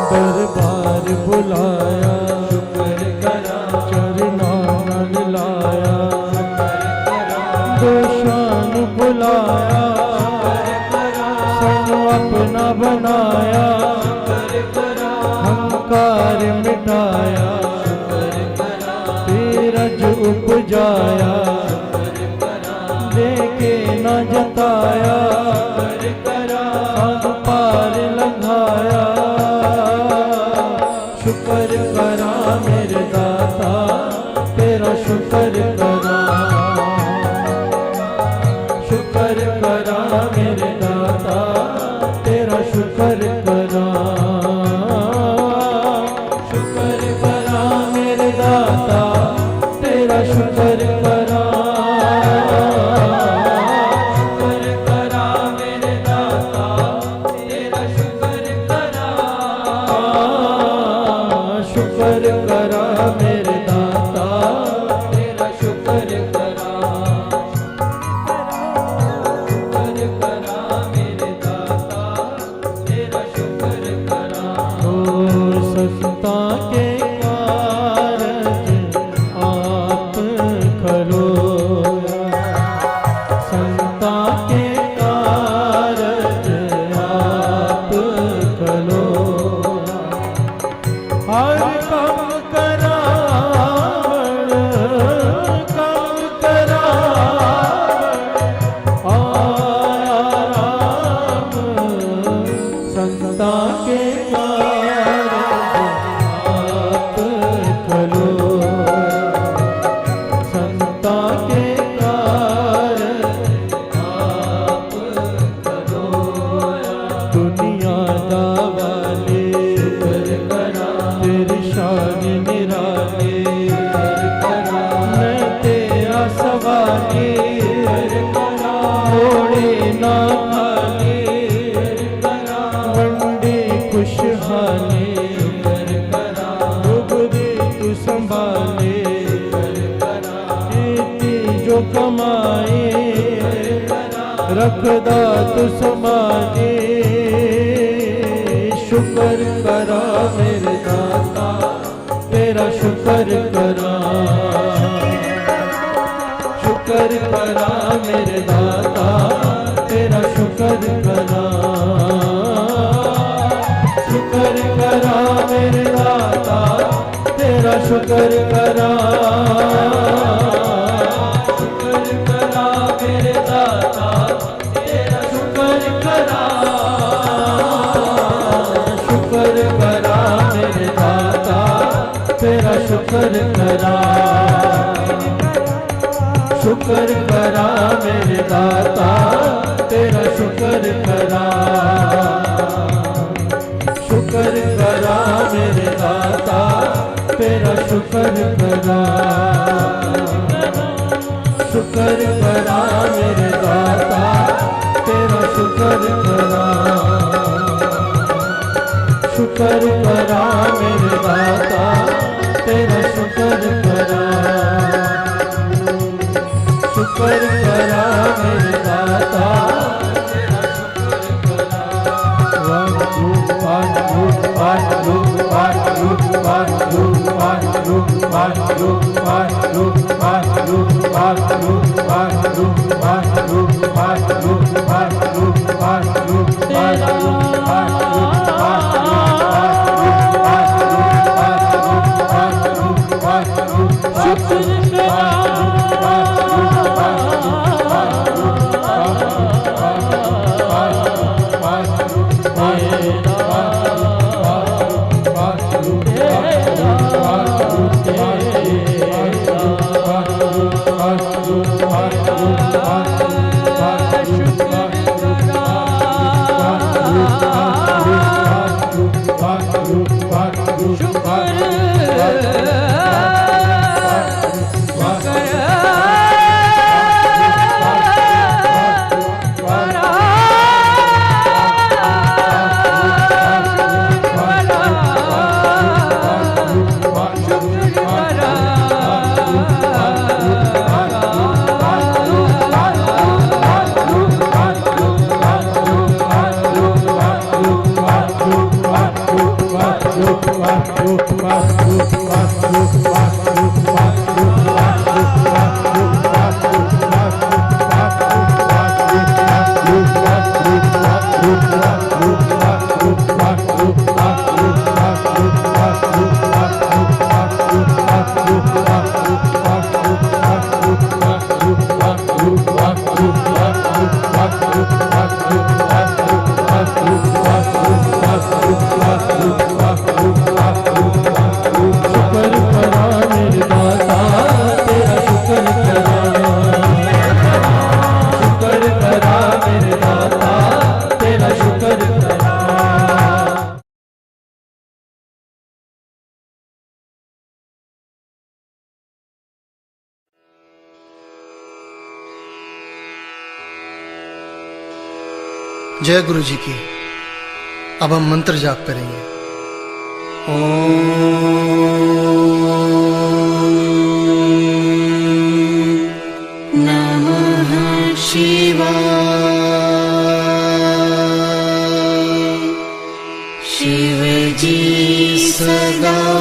दरबार बुलाया शुक्र करा, चरणों नल लाया शुक्र करा, दोषान बुलाया शुक्र करा, सन अपना बनाया शुक्र करा, अहंकार मिटाया शुक्र करा, धीरज उपजाया शुक्र करा, देखे न जताया शुक्र करा, सब पार लंघाया शुक्र करा मेरे दाता तेरा शुक्र करा, शुक्र करा मेरे दाता तेरा शुक्र करा, शुक्र करा मेरे दाता तेरा शुक्र करा, शुक्र करा मेरे दाता तेरा शुक्र करा, शुक्र करा मेरे दाता तेरा शुक्र करा, शुक्र करा मेरे दाता तेरा शुक्र करा। और संता के कारज आप खलोया, संता के कारज आप खलोया, हर काम करावण, काम करावण, आया राम संता के कारज आप खलोया, संता के कारज आप खलोया, दुनिया दावाले शुक्र करा, तेरी शान निराले शुक्र करा, मैं तेरा सवाले शुक्र करा, मोड़े ना खाले शुक्र करा, वंडे खुशहाले शुक्र करा, डूबरे तू संभाले शुक्र करा, जीती जो कमाए रखदा तू समाजे, शुक्र करा मेरे दाता तेरा शुक्र करा, शुक्र करा मेरे दाता तेरा शुक्र करा, शुक्र करा मेरे दाता तेरा शुक्र करा, शुक्र करा मेरे दाता तेरा शुक्र करा, शुक्र करा मेरे दाता तेरा शुक्र करा, शुक्र करा मेरे दाता तेरा शुक्र करा, शुक्र करा मेरे दाता तेरा शुक्र करा, शुक्र करा मेरे दाता तेरा शुक्र करा, शुक्र करा मेरे दाता तेरा शुक्र करा। वाहिगुरु वाहिगुरु वाहिगुरु वाहिगुरु वाहिगुरु वाहिगुरु वाहिगुरु वाहिगुरु वाहिगुरु जय गुरु जी की। अब हम मंत्र जाप करेंगे। नमः शिवाय। शिव जी सदा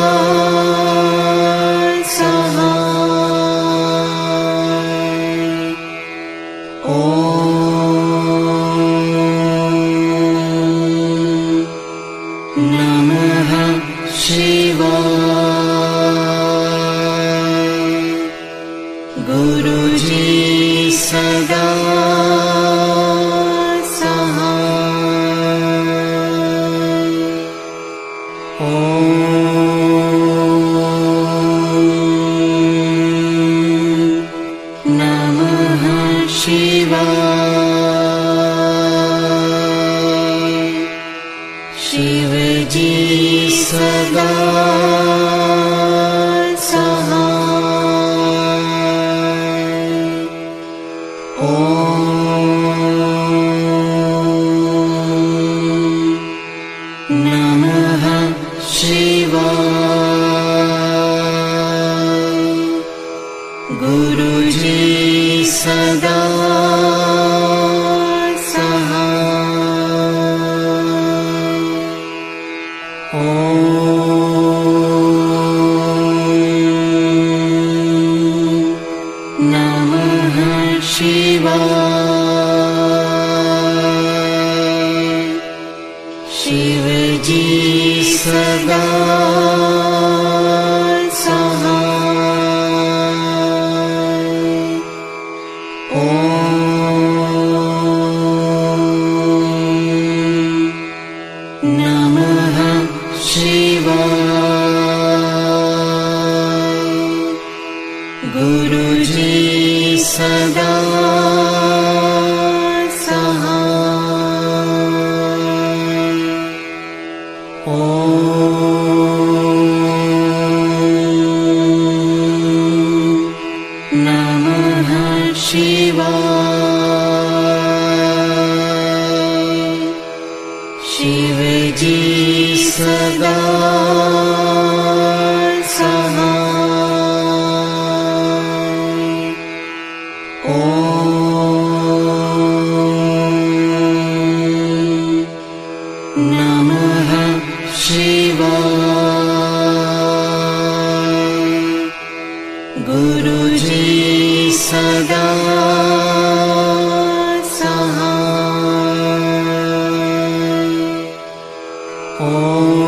गुरु जी सदा सहाय। ओम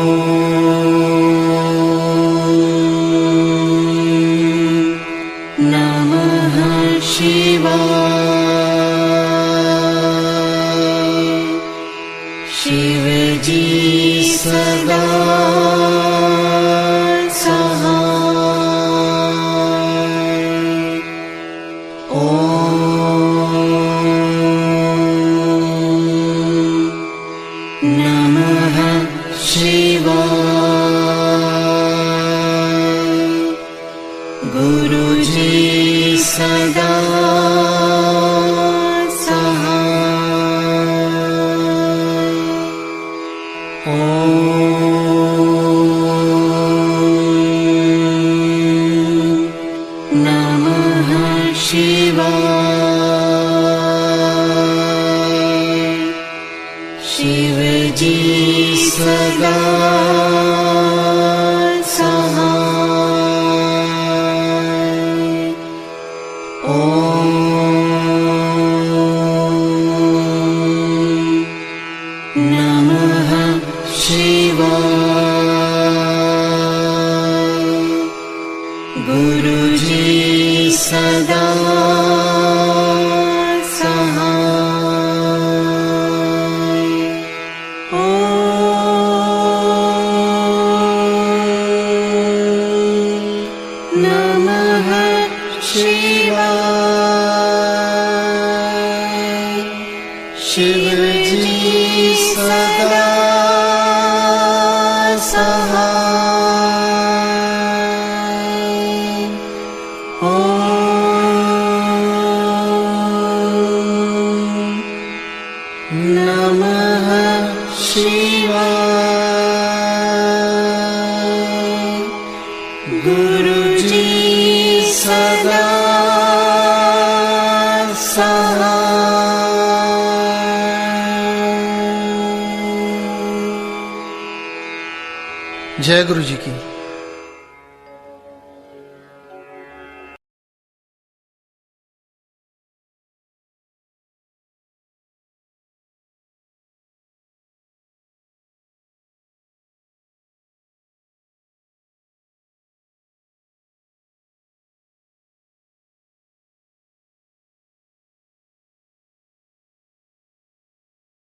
नमः शिवाय। शिव जी सदा गुरु जी सदा सहाय। ओम नमः शिवाय। शिव जी सदा गुरु जी सदा सहाय। ओम नमः शिवाय। शिव जी सदा सहाय। ओम नमः शिवाय। गुरु जी सदा सहाय। जय गुरु जी की।